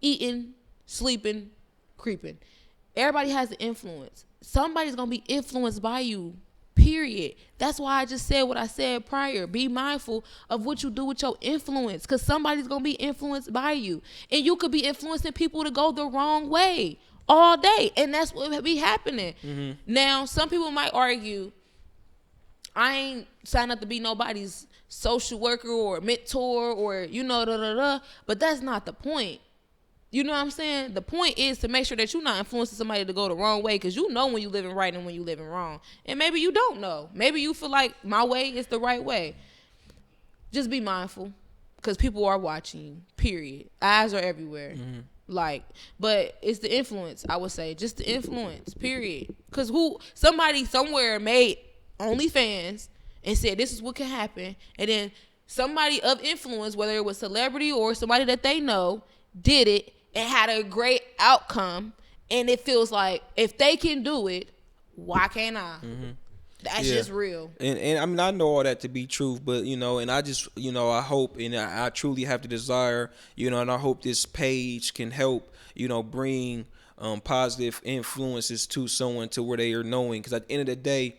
eating, sleeping, creeping. Everybody has an influence. Somebody's gonna be influenced by you. Period. That's why I just said what I said prior. Be mindful of what you do with your influence, because somebody's gonna be influenced by you, and you could be influencing people to go the wrong way all day, and that's what be happening. Now, some people might argue, I ain't signed up to be nobody's social worker or mentor or but that's not the point. You know what I'm saying? The point is to make sure that you're not influencing somebody to go the wrong way, because you know when you're living right and when you're living wrong. And maybe you don't know. Maybe you feel like my way is the right way. Just be mindful, because people are watching you, period. Eyes are everywhere. But it's the influence, I would say. Just the influence, period. Because somebody somewhere made OnlyFans and said this is what can happen. And then somebody of influence, whether it was celebrity or somebody that they know, did it and had a great outcome, and it feels like if they can do it, why can't I? That's just real. And I mean, I know all that to be true, but and I just I hope, and I truly have the desire, and I hope this page can help bring positive influences to someone to where they are knowing, because at the end of the day,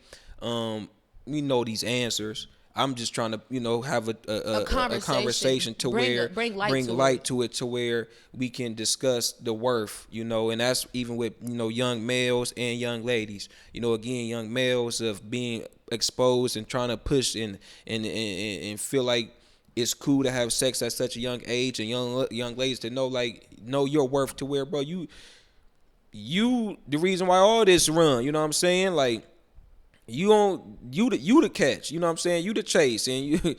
we know these answers. I'm just trying to, have a conversation to bring light to it, to where we can discuss the worth, and that's even with, young males and young ladies, again, young males of being exposed and trying to push and feel like it's cool to have sex at such a young age, and young ladies to know your worth, to where, bro, you the reason why all this run, you know what I'm saying? Like, you the catch, you know what I'm saying? You the chase, and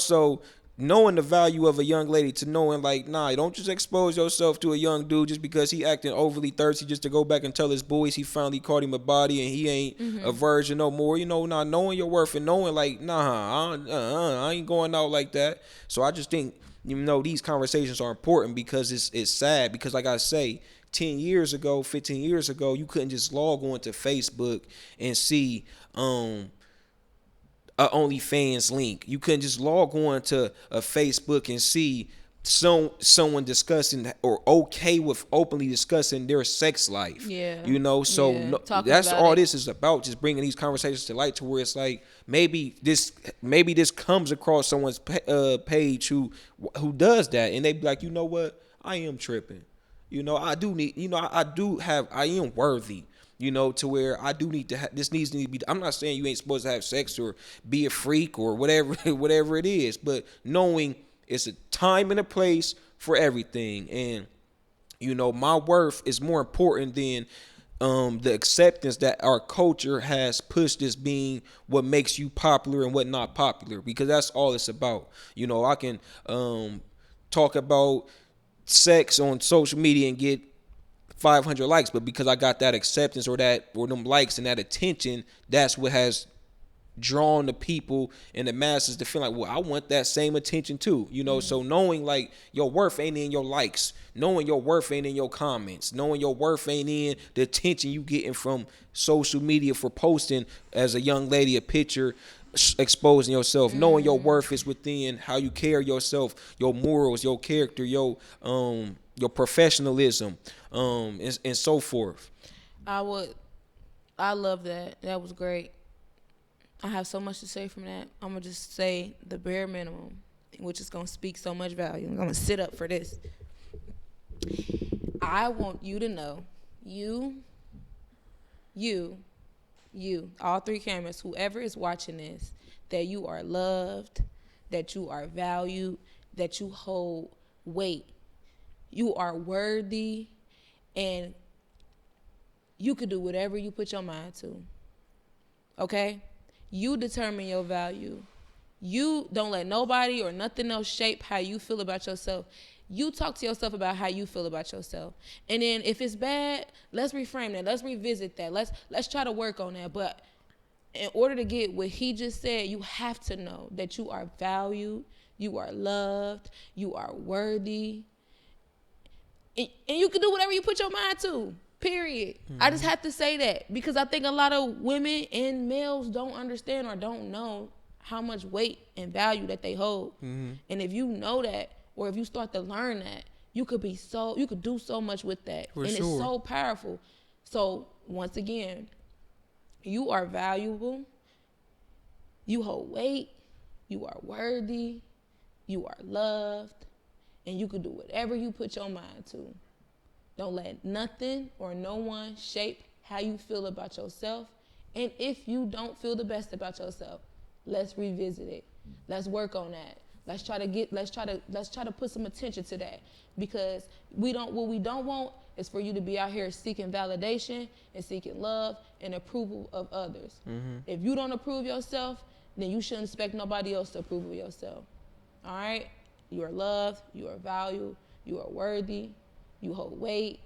so knowing the value of a young lady, to knowing nah, don't just expose yourself to a young dude just because he acting overly thirsty just to go back and tell his boys he finally caught him a body and he ain't a virgin no more. Not knowing your worth and knowing I ain't going out like that. So I just think these conversations are important, because it's sad, because like I say, 10 years ago, 15 years ago, you couldn't just log on to Facebook and see a OnlyFans link. You couldn't just log on to a Facebook and see someone discussing or okay with openly discussing their sex life. Yeah. That's all this is about, just bringing these conversations to light, to where it's like maybe this comes across someone's page who does that, and they be like, you know what, I am tripping. I do need, I am worthy, to where I do need to this needs to be, I'm not saying you ain't supposed to have sex or be a freak or whatever it is, but knowing it's a time and a place for everything. And, my worth is more important than the acceptance that our culture has pushed as being what makes you popular and what not popular, because that's all it's about. I can talk about sex on social media and get 500 likes, but because I got that acceptance or them likes and that attention, that's what has drawn the people and the masses to feel like, well, I want that same attention too, you know. So knowing like your worth ain't in your likes, knowing your worth ain't in your comments, knowing your worth ain't in the attention you getting from social media for posting as a young lady a picture exposing yourself, knowing your worth is within how you carry yourself, your morals, your character, your professionalism, and so forth. I love that. That was great. I have so much to say from that. I'm going to just say the bare minimum, which is going to speak so much value. I'm going to sit up for this. I want you to know, you, all three cameras, whoever is watching this, that you are loved, that you are valued, that you hold weight. You are worthy, and you could do whatever you put your mind to. Okay? You determine your value. You don't let nobody or nothing else shape how you feel about yourself. You talk to yourself about how you feel about yourself. And then if it's bad, let's reframe that. Let's revisit that. Let's try to work on that. But in order to get what he just said, you have to know that you are valued, you are loved, you are worthy. And you can do whatever you put your mind to. Period. I just have to say that because I think a lot of women and males don't understand or don't know how much weight and value that they hold. And if you know that, or if you start to learn that, you could do so much with that. It's so powerful. So once again, you are valuable, you hold weight, you are worthy, you are loved, and you can do whatever you put your mind to. Don't let nothing or no one shape how you feel about yourself. And if you don't feel the best about yourself, let's revisit it. Let's work on that. Let's try to put some attention to that, because what we don't want is for you to be out here seeking validation and seeking love and approval of others. If you don't approve yourself, then you shouldn't expect nobody else to approve of yourself. All right? You are loved, you are valued, you are worthy, you hold weight,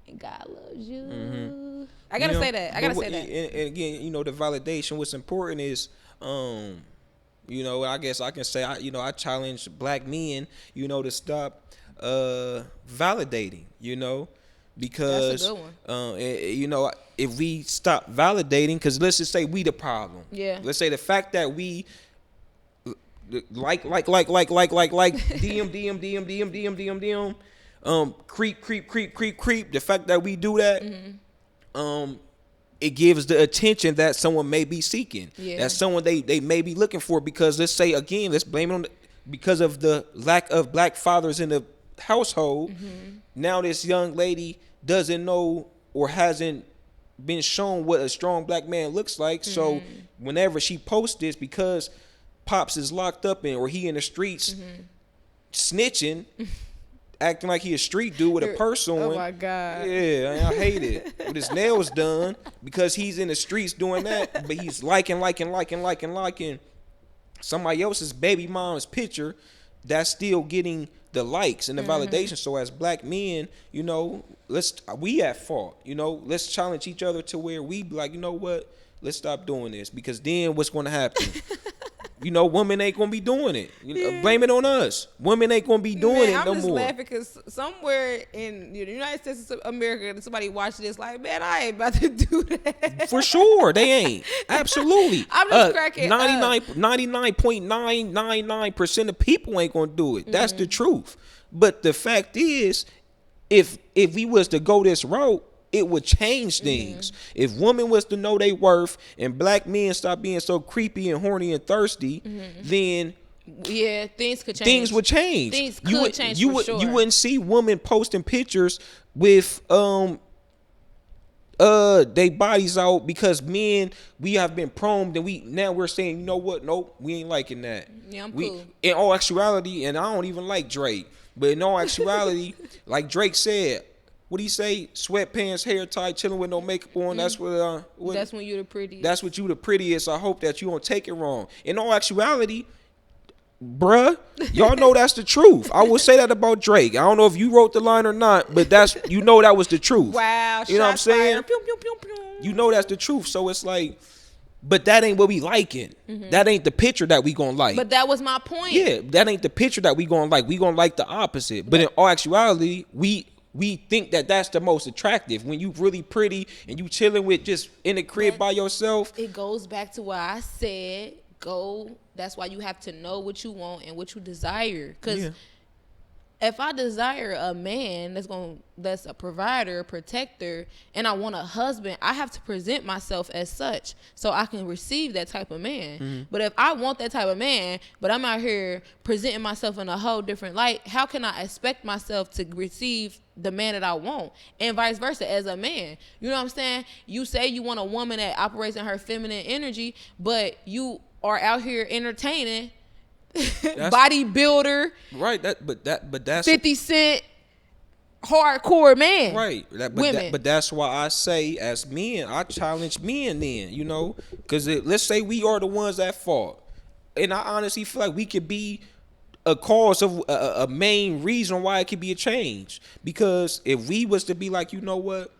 and God loves you. I gotta say that. And again, you know, the validation. What's important is, you know, I guess I can say, I challenge black men, you know, to stop validating, you know, because, that's a good one. you know, if we stop validating, because let's just say we the problem. Yeah. Let's say the fact that we like DM, creep. The fact that we do that, it gives the attention that someone may be seeking. Yeah. That someone they may be looking for, because let's say again, let's blame it on because of the lack of black fathers in the household. Now this young lady doesn't know or hasn't been shown what a strong black man looks like. So whenever she posts this, because Pops is locked up or he in the streets snitching, acting like he a street dude with a purse on. Oh my God. Yeah, I hate it. With his nails done, because he's in the streets doing that, but he's liking somebody else's baby mom's picture that's still getting the likes and the validation. So as black men, you know, we at fault. You know, let's challenge each other to where we be like, you know what? Let's stop doing this, because then what's going to happen? You know, women ain't gonna be doing it. Blame it on us. Women ain't gonna be doing it no more. I'm just laughing because somewhere in the United States of America, somebody watching this like, man, I ain't about to do that. For sure, they ain't. Absolutely. I'm just cracking 99.999% of people ain't gonna do it. That's the truth. But the fact is, if we was to go this route, it would change things. If women was to know their worth and black men stop being so creepy and horny and thirsty, then things could change. Things would change. Things could change. You wouldn't see women posting pictures with they bodies out, because men, we have been probed and now we're saying, you know what? Nope, we ain't liking that. Yeah, I'm cool. In all actuality, and I don't even like Drake, but in all actuality, like Drake said, what do you say? Sweatpants, hair tied, chilling with no makeup on. That's what. That's when you the prettiest. That's what you the prettiest. I hope that you don't take it wrong. In all actuality, bruh, y'all know that's the truth. I will say that about Drake. I don't know if you wrote the line or not, but that was the truth. Wow. You know what I'm saying? Pew, pew, pew, pew. You know that's the truth. So it's like, But that ain't what we liking. That ain't the picture that we gonna like. But that was my point. Yeah, that ain't the picture that we gonna like. We gonna like the opposite. But in all actuality, we think that that's the most attractive. When you really pretty and you chilling with just in the crib by yourself. It goes back to what I said. That's why you have to know what you want and what you desire. Because if I desire a man that's a provider, a protector, and I want a husband, I have to present myself as such so I can receive that type of man. But if I want that type of man, but I'm out here presenting myself in a whole different light, how can I expect myself to receive the man that I want? And vice versa as a man. You know what I'm saying? You say you want a woman that operates in her feminine energy, but you are out here entertaining bodybuilder, right? But that's 50 Cent, hardcore man, right? But that's why I say, as men, I challenge men. Then because let's say we are the ones at fault, and I honestly feel like we could be a cause of a main reason why it could be a change. Because if we was to be like, what,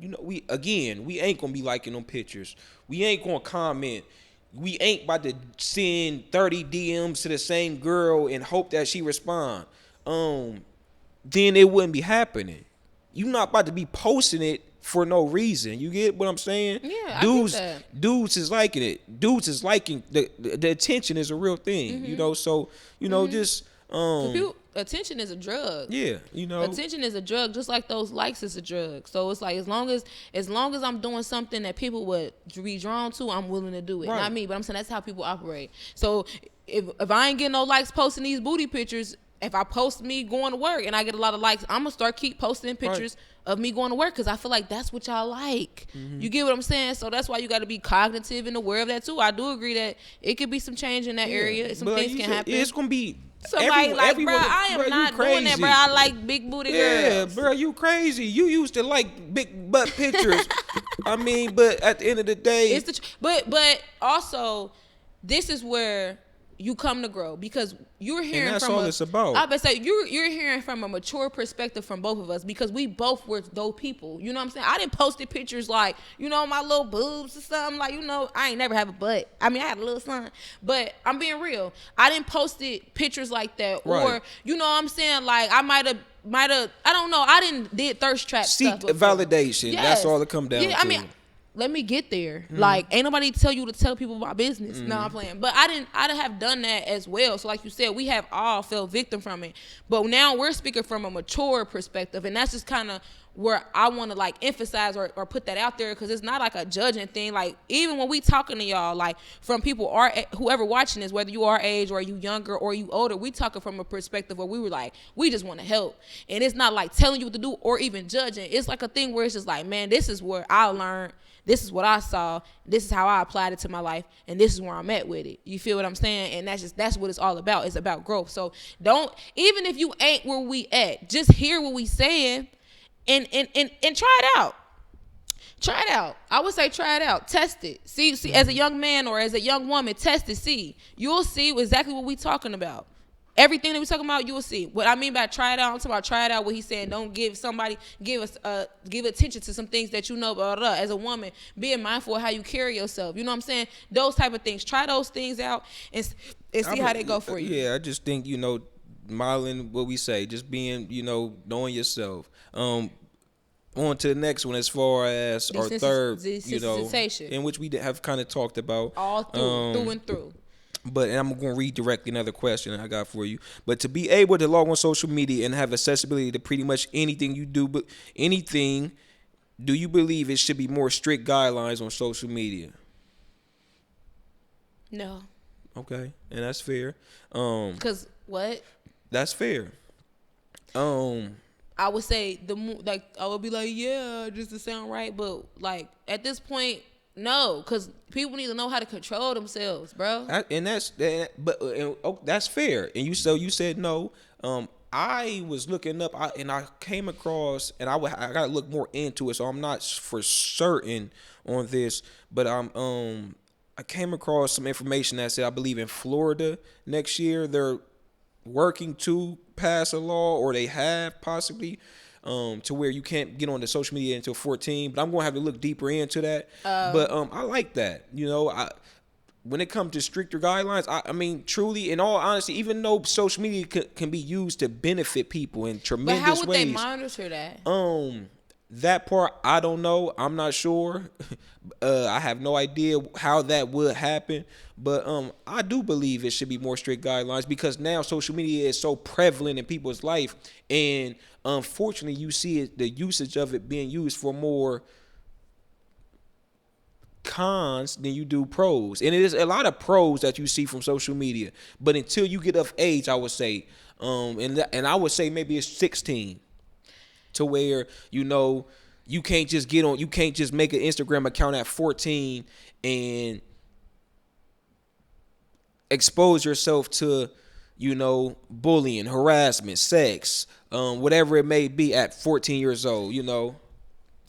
we ain't gonna be liking them pictures. We ain't gonna comment. We ain't about to send 30 DMs to the same girl and hope that she respond. Then it wouldn't be happening. You not about to be posting it for no reason. You get what I'm saying? Yeah, dudes is liking it. Dudes is liking the attention is a real thing. So just attention is a drug. Yeah, attention is a drug, just like those likes is a drug. So it's like as long as I'm doing something that people would be drawn to, I'm willing to do it. Right. Not me, but I'm saying that's how people operate. So if I ain't getting no likes posting these booty pictures, if I post me going to work and I get a lot of likes, I'm gonna keep posting pictures of me going to work because I feel like that's what y'all like. You get what I'm saying? So that's why you got to be cognitive and aware of that too. I do agree that it could be some change in that area. Some things can happen. It's gonna be. Somebody bro, I am not doing that, bro. I like big booty girls. Yeah, bro, you crazy. You used to like big butt pictures. I mean, but at the end of the day, but also, this is where you come to grow because you're hearing and that's from all it's about. I bet say you're hearing from a mature perspective from both of us because we both were dope people. You know what I'm saying? I didn't post the pictures like my little boobs or something like I ain't never have a butt. I mean I had a little son, but I'm being real. I didn't post it pictures like that or you know what I'm saying like I might have I don't know. I didn't did thirst trap seek stuff validation. Yes. That's all it come down to. I mean. Let me get there. Like, ain't nobody tell you to tell people my business. No, I'm playing. But I'd have done that as well. So like you said, we have all fell victim from it. But now we're speaking from a mature perspective. And that's just kind of where I want to like emphasize or put that out there because it's not like a judging thing. Like even when we talking to y'all, like from people whoever watching this, whether you our age or you younger or you older, we talking from a perspective where we were like, we just want to help. And it's not like telling you what to do or even judging. It's like a thing where it's just like, man, this is where I learned. This is what I saw. This is how I applied it to my life, and this is where I'm at with it. You feel what I'm saying? And that's what it's all about. It's about growth. So even if you ain't where we at, just hear what we saying, and try it out. Try it out. I would say try it out. Test it. See, as a young man or as a young woman, test it. See, you'll see exactly what we talking about. Everything that we're talking about, you will see. What I mean by try it out, I'm talking about try it out. What he's saying, don't give attention to some things that blah, blah, blah. As a woman, being mindful of how you carry yourself. You know what I'm saying? Those type of things. Try those things out and see how they go for you. Yeah, I just think modeling what we say, just being knowing yourself. On to the next one as far as our third, in which we have kind of talked about all through and through. But and I'm going to redirect another question I got for you. But to be able to log on social media and have accessibility to pretty much anything you do, do you believe it should be more strict guidelines on social media? No. Okay, and that's fair. Because what? That's fair. I would say I would be like, yeah, just to sound right, but like at this point. No, because people need to know how to control themselves, bro. That's fair. And you said no. I was looking up, and I came across, and I got to look more into it, so I'm not for certain on this. But I came across some information that said I believe in Florida next year they're working to pass a law, or they have possibly, to where you can't get on the social media until 14. But I'm gonna have to look deeper into that. But I like that. You know, when it comes to stricter guidelines, I mean, truly, in all honesty, even though social media can be used to benefit people in tremendous ways. But how would they monitor that? That part, I don't know. I'm not sure. I have no idea how that would happen. But I do believe it should be more strict guidelines because now social media is so prevalent in people's life. And unfortunately, you see the usage of it being used for more cons than you do pros. And it is a lot of pros that you see from social media. But until you get of age, I would say, and I would say maybe it's 16. To where, you know, you can't just make an Instagram account at 14 and expose yourself to, you know, bullying, harassment, sex, whatever it may be at 14 years old, you know.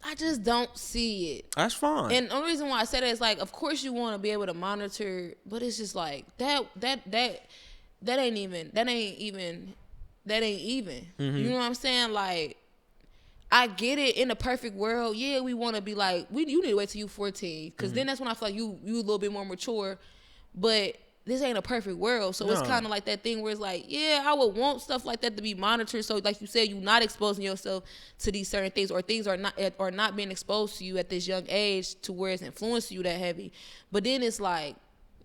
I just don't see it. That's fine. And the only reason why I say that is like, of course you want to be able to monitor, but it's just like that ain't even. Mm-hmm. You know what I'm saying? Like, I get it. In a perfect world, yeah, we want to be like, you need to wait till you 14, because then that's when I feel like you a little bit more mature. But this ain't a perfect world, so it's kind of like that thing where it's like, yeah, I would want stuff like that to be monitored. So, like you said, you're not exposing yourself to these certain things, or things are not being exposed to you at this young age to where it's influencing you that heavy. But then it's like,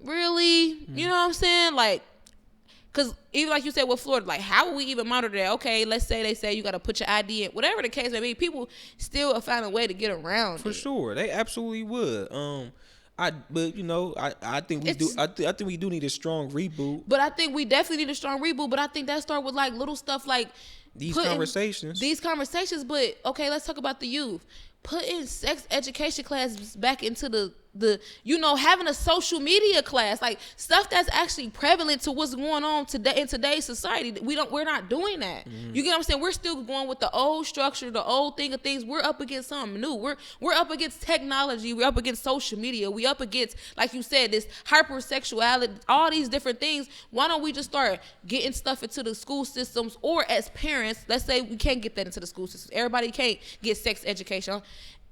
really, you know what I'm saying? Like, because even like you said with Florida, like, how would we even monitor that? Okay, let's say they say you got to put your ID in. Whatever the case may be, people still find a way to get around For sure. They absolutely would. But you know, I think we do. I think we do need a strong reboot. But I think we definitely need a strong reboot. But I think that start with like little stuff like these conversations. But okay, let's talk about the youth. Putting sex education classes back into the having a social media class, like stuff that's actually prevalent to what's going on today in today's society. We're not doing that. Mm-hmm. You get what I'm saying? We're still going with the old structure, the old thing of things. We're up against something new. We're up against technology. We're up against social media. We up against, like you said, this hypersexuality, all these different things. Why don't we just start getting stuff into the school systems? Or as parents, let's say we can't get that into the school systems. Everybody can't get sex education.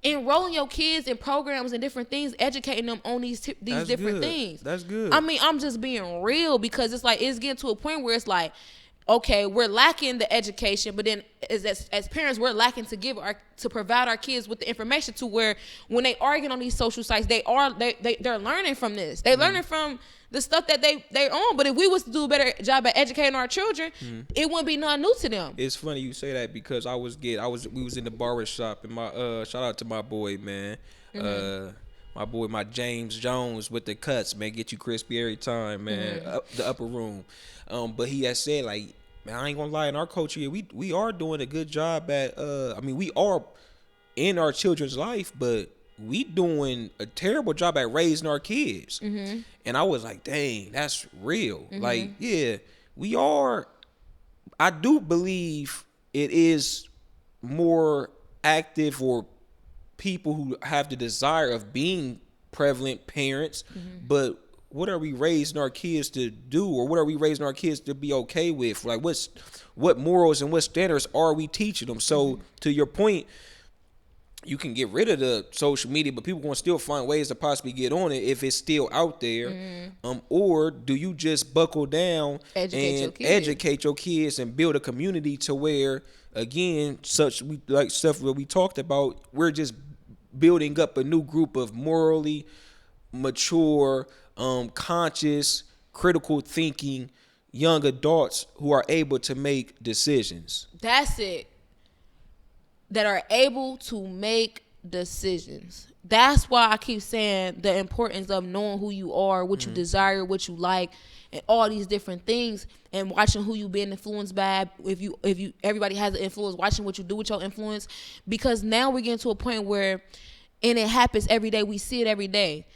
Enrolling your kids in programs and different things, educating them on these different things. That's good. I mean, I'm just being real, because it's like, it's getting to a point where it's like, okay, we're lacking the education, but then as parents, we're lacking to provide our kids with the information to where when they are getting on these social sites, they're learning from this. They're learning from the stuff that they're on. But if we was to do a better job at educating our children, it wouldn't be nothing new to them. It's funny you say that, because we was in the barber shop, and my shout out to my boy, man. My James Jones with the cuts, man, get you crispy every time, man. The upper room. But he has said, like, man, I ain't gonna lie, in our culture here, we are doing a good job at we are in our children's life, but we doing a terrible job at raising our kids. And I was like, dang, that's real. Like, yeah, we are. I do believe it is more active, or people who have the desire of being prevalent parents, but what are we raising our kids to do, or what are we raising our kids to be okay with? Like, what morals and what standards are we teaching them? So to your point, you can get rid of the social media, but people gonna still find ways to possibly get on it if it's still out there. Or do you just buckle down and educate your kids and build a community to where, again, stuff that we talked about, we're just building up a new group of morally mature, conscious, critical thinking young adults who are able to make decisions. That's it. That are able to make decisions. That's why I keep saying the importance of knowing who you are, what you desire, what you like, and all these different things, and watching who you being influenced by. If you everybody has an influence, watching what you do with your influence, because now we're getting to a point where, and it happens every day. We see it every day.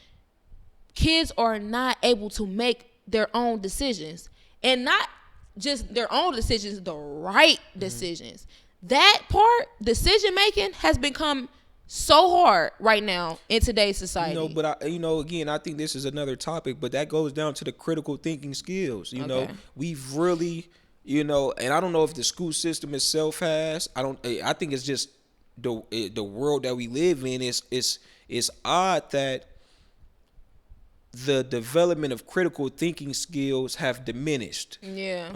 Kids are not able to make their own decisions, and not just their own decisions, the right decisions. That part, decision making, has become so hard right now in today's society. But again, I think this is another topic, but that goes down to the critical thinking skills. You know, we've really You know, and I don't know if the school system itself has. I think it's just the world that we live in is odd that the development of critical thinking skills have diminished. Yeah.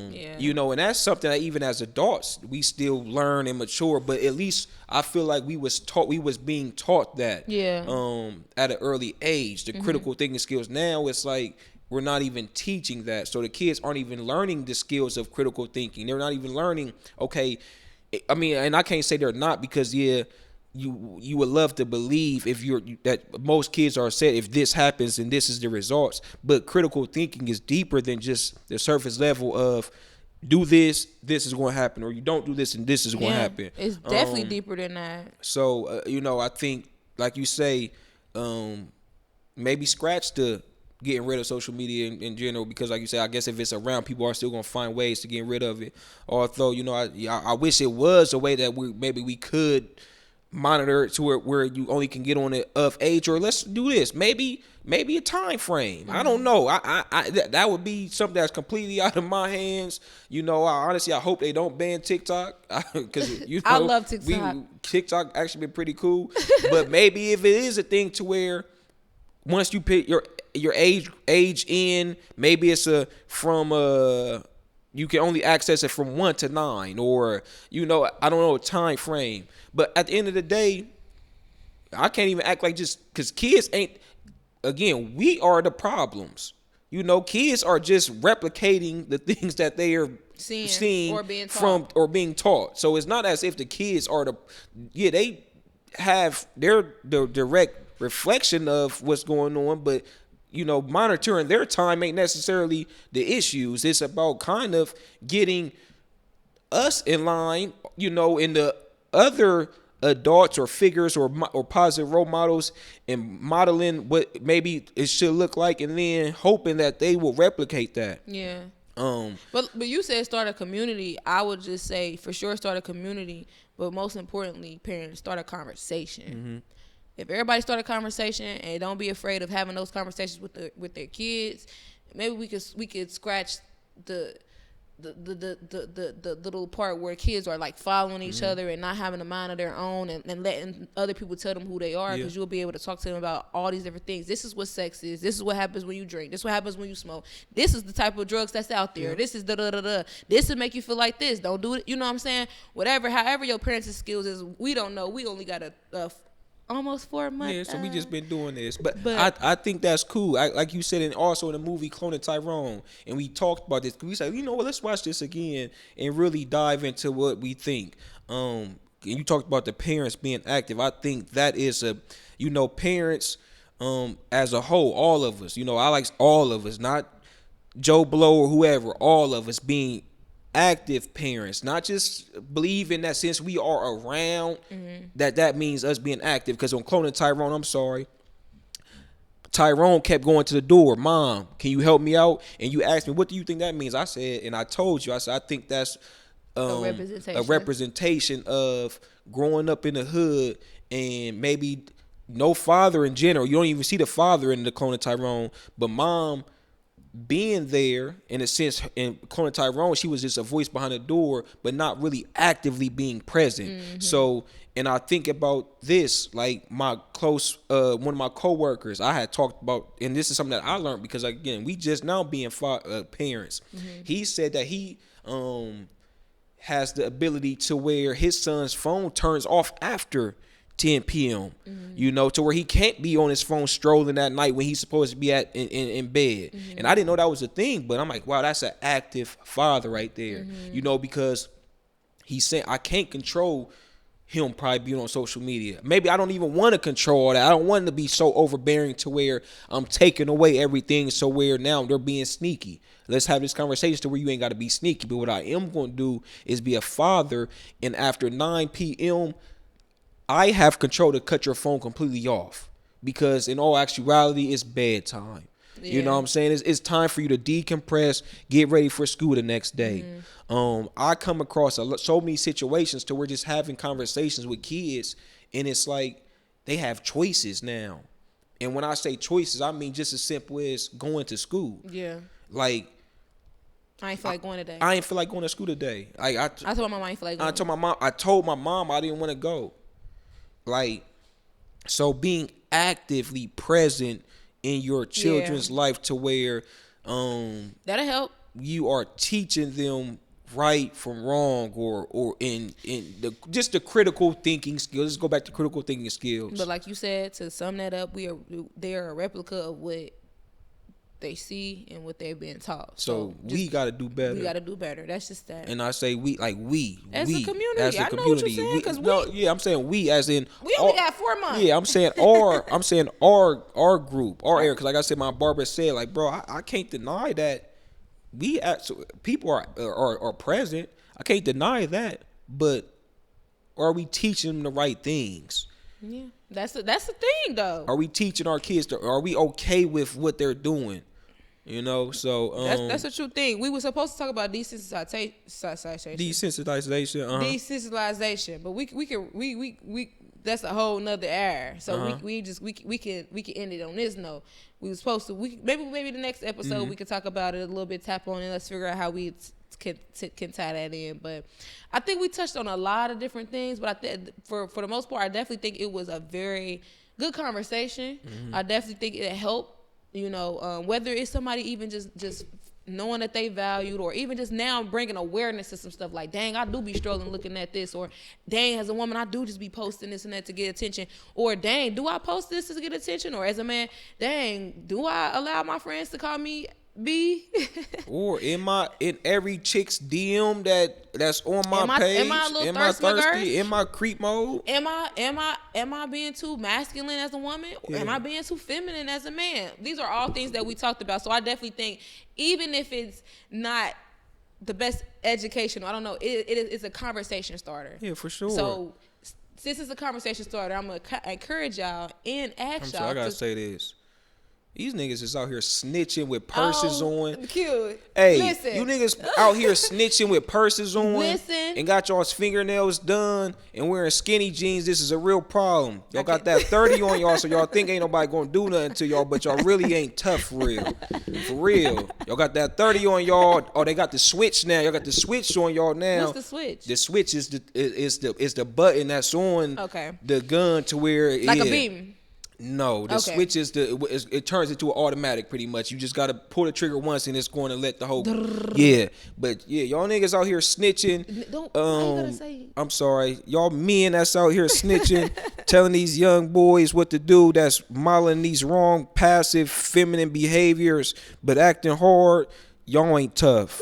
Yeah. You know, and that's something that even as adults we still learn and mature, but at least I feel like we was being taught that Yeah. at an early age, the critical thinking skills. Now it's like we're not even teaching that. So the kids aren't even learning the skills of critical thinking. They're not even learning, okay, I mean, and I can't say they're not, because yeah, you would love to believe that most kids are said, if this happens and this is the results, but critical thinking is deeper than just the surface level of do this is going to happen, or you don't do this and this is going to happen. It's definitely deeper than that. So you know, I think like you say, maybe scratch the getting rid of social media in general, because like you say, I guess if it's around, people are still gonna find ways to get rid of it. Although, you know, I wish it was a way that we could monitor it to where you only can get on it of age, or let's do this, maybe a time frame. I don't know. That would be something that's completely out of my hands. You know, I hope they don't ban TikTok, because you know, I love TikTok. TikTok actually been pretty cool, but maybe if it is a thing to where once you pick your age in, maybe it's you can only access it from 1 to 9, or you know, I don't know a time frame. But at the end of the day, I can't even act like just because kids ain't. Again, we are the problems. You know, kids are just replicating the things that they are seeing or being from or being taught. So it's not as if the kids are they have the direct reflection of what's going on, but you know, monitoring their time ain't necessarily the issues. It's about kind of getting us in line, you know, in the other adults or figures or positive role models, and modeling what maybe it should look like, and then hoping that they will replicate that. Yeah. But you said start a community. I would just say for sure start a community, but most importantly, parents, start a conversation. Mm-hmm. If everybody start a conversation and don't be afraid of having those conversations with their kids, maybe we could scratch the little part where kids are like following each other and not having a mind of their own, and letting other people tell them who they are, because you'll be able to talk to them about all these different things. This is what sex is. This is what happens when you drink. This is what happens when you smoke. This is the type of drugs that's out there. This is da-da-da-da. This will make you feel like this. Don't do it. You know what I'm saying? However your parents' skills is, we don't know. We only got a almost 4 months. Yeah, so we just been doing this, but I think that's cool. Like you said, and also in the movie Cloning Tyrone, and we talked about this. We said, you know what, let's watch this again and really dive into what we think. And you talked about the parents being active. I think that is parents as a whole, all of us. You know, I like all of us, not Joe Blow or whoever. All of us being active parents, not just believing that since we are around that means us being active. Because on Cloning Tyrone, I'm sorry, Tyrone kept going to the door, Mom, can you help me out? And you asked me, what do you think that means? I said, and I told you, I said, I think that's a representation of growing up in the hood, and maybe no father in general. You don't even see the father in the Cloning Tyrone, but mom being there in a sense. In Cloning Tyrone, she was just a voice behind the door, but not really actively being present. So, and I think about this, like my close, one of my coworkers, I had talked about, and this is something that I learned because again, we just now being parents. He said that he has the ability to where his son's phone turns off after 10 p.m. You know, to where he can't be on his phone strolling at night when he's supposed to be in bed. And I didn't know that was a thing, but I'm like, wow, that's an active father right there. You know, because he's saying I can't control him probably being on social media. Maybe I don't even want to control all that. I don't want to be so overbearing to where I'm taking away everything, so where now they're being sneaky. Let's have this conversation to where you ain't got to be sneaky. But what I am going to do is be a father, and after 9 p.m., I have control to cut your phone completely off, because in all actuality, it's bedtime. Yeah. You know what I'm saying? It's time for you to decompress, get ready for school the next day. I come across so many situations to where just having conversations with kids, and it's like they have choices now. And when I say choices, I mean just as simple as going to school. Yeah. Like, I ain't feel like going today. I ain't feel like going to school today. I told my mom I ain't feel like going. I told my mom I didn't want to go. Like, so being actively present in your children's life to where that'll help. You are teaching them right from wrong, or in just the critical thinking skills. Let's go back to critical thinking skills. But like you said, to sum that up, they are a replica of what they see and what they've been taught. So we got to do better. We got to do better. That's just that. And I say we as a community. I know what you're saying, because I'm saying we as in we only got 4 months. Yeah, I'm saying our group, our area. Because like I said, my barber said, like, bro, I can't deny that people are present. I can't deny that, but are we teaching them the right things? Yeah, that's the thing, though. Are we teaching our kids? Are we okay with what they're doing? You know, so that's a true thing. We were supposed to talk about desensitization. Desensitization, but we that's a whole nother era. So we can end it on this note. We were supposed to. Maybe the next episode we can talk about it a little bit, tap on it. Let's figure out how we can tie that in. But I think we touched on a lot of different things. But I think for the most part, I definitely think it was a very good conversation. I definitely think it helped. You know, whether it's somebody even just knowing that they valued, or even just now bringing awareness to some stuff like, dang, I do be strolling looking at this, or dang, as a woman, I do just be posting this and that to get attention, or dang, do I post this to get attention, or as a man, dang, do I allow my friends to call me B? Or in every chick's DM that's on my page, am I a little am I thirsty? girl? Am I creep mode? Am I being too masculine as a woman? Yeah. Am I being too feminine as a man? These are all things that we talked about. So I definitely think, even if it's not the best education, I don't know, it's a conversation starter. Yeah, for sure. So since it's a conversation starter, I'm gonna encourage y'all and ask y'all. I gotta say this. These niggas is out here snitching with purses on. Cute. Hey, listen. You niggas out here snitching with purses on. Listen. And got y'all's fingernails done and wearing skinny jeans. This is a real problem. Y'all got that 30 on y'all, so y'all think ain't nobody gonna do nothing to y'all, but y'all really ain't tough for real. For real. Y'all got that 30 on y'all. Oh, they got the switch now. Y'all got the switch on y'all now. What's the switch? The switch is the button that's on the gun to where it like a beam. No, the switch is it turns into an automatic pretty much. You just gotta pull the trigger once and it's going to let the whole But yeah, y'all niggas out here snitching. Don't why you gotta say? I'm sorry, y'all men that's out here snitching, telling these young boys what to do. That's modeling these wrong, passive, feminine behaviors, but acting hard. Y'all ain't tough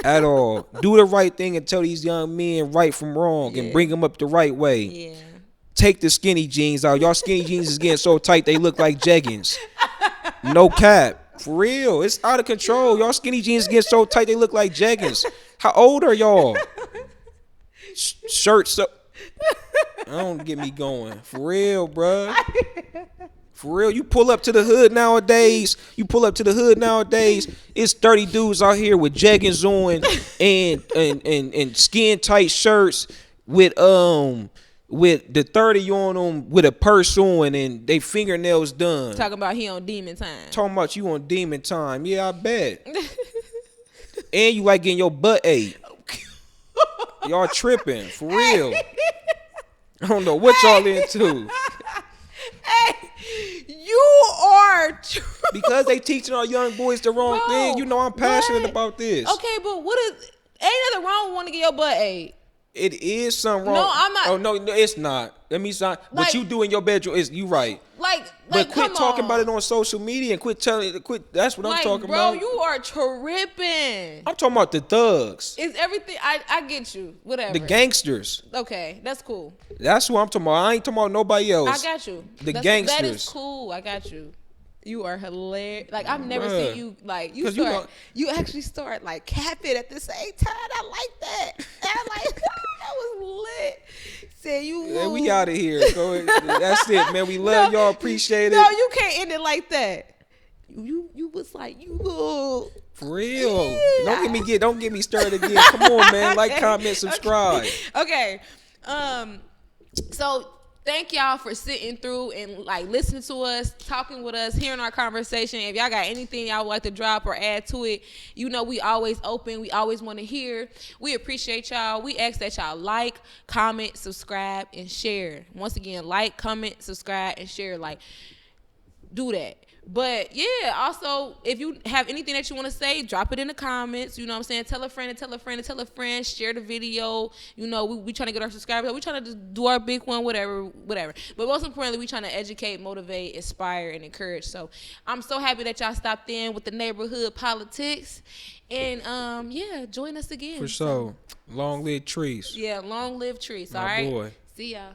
at all. Do the right thing and tell these young men right from wrong and bring them up the right way. Yeah. Take the skinny jeans out. Y'all skinny jeans is getting so tight they look like jeggings. No cap. For real. It's out of control. Y'all skinny jeans get so tight they look like jeggings. How old are y'all? Shirts up. Don't get me going. For real, bruh. For real. You pull up to the hood nowadays. It's 30 dudes out here with jeggings on and skin tight shirts with the 30 on them, with a purse on, and they fingernails done. Talking about he on demon time. Talking about you on demon time. Yeah, I bet. And you like getting your butt ate. Y'all tripping. For real. I don't know what y'all into. Hey, you are because they teaching our young boys the wrong thing. You know I'm passionate about this. Okay, but ain't nothing wrong with wanting to get your butt ate. It is something wrong. No, I'm not. Oh no, it's not. Let me stop. What you do in your bedroom is you right. But quit talking about it on social media and quit telling it. Quit. That's what I'm talking about. Bro, you are tripping. I'm talking about the thugs. It's everything. I get you. Whatever. The gangsters. Okay, that's cool. That's what I'm talking about. I ain't talking about nobody else. I got you. Gangsters. That is cool. I got you. You are hilarious. Like I've never seen you like you actually start like capping at the same time. I like that. I like that was lit. Say you. Yeah, we out of here. That's it, man. We love y'all. Appreciate it. No, you can't end it like that. You was like you. For real. Yeah. Don't get me started again. Come on, man. Like, comment, subscribe. Okay. So Thank y'all for sitting through and like listening to us, talking with us, hearing our conversation. If y'all got anything y'all would like to drop or add to it, you know we always open. We always want to hear. We appreciate y'all. We ask that y'all like, comment, subscribe, and share. Once again, like, comment, subscribe, and share. Like, do that. But yeah, also if you have anything that you want to say, drop it in the comments. You know what I'm saying? Tell a friend and tell a friend and tell a friend. Share the video. You know, we trying to get our subscribers. We trying to just do our big one, whatever. But most importantly, we trying to educate, motivate, inspire, and encourage. So I'm so happy that y'all stopped in with the neighborhood politics. And yeah, join us again. For sure. Long live Trees. Yeah, long live Trees. All right. My boy. See y'all.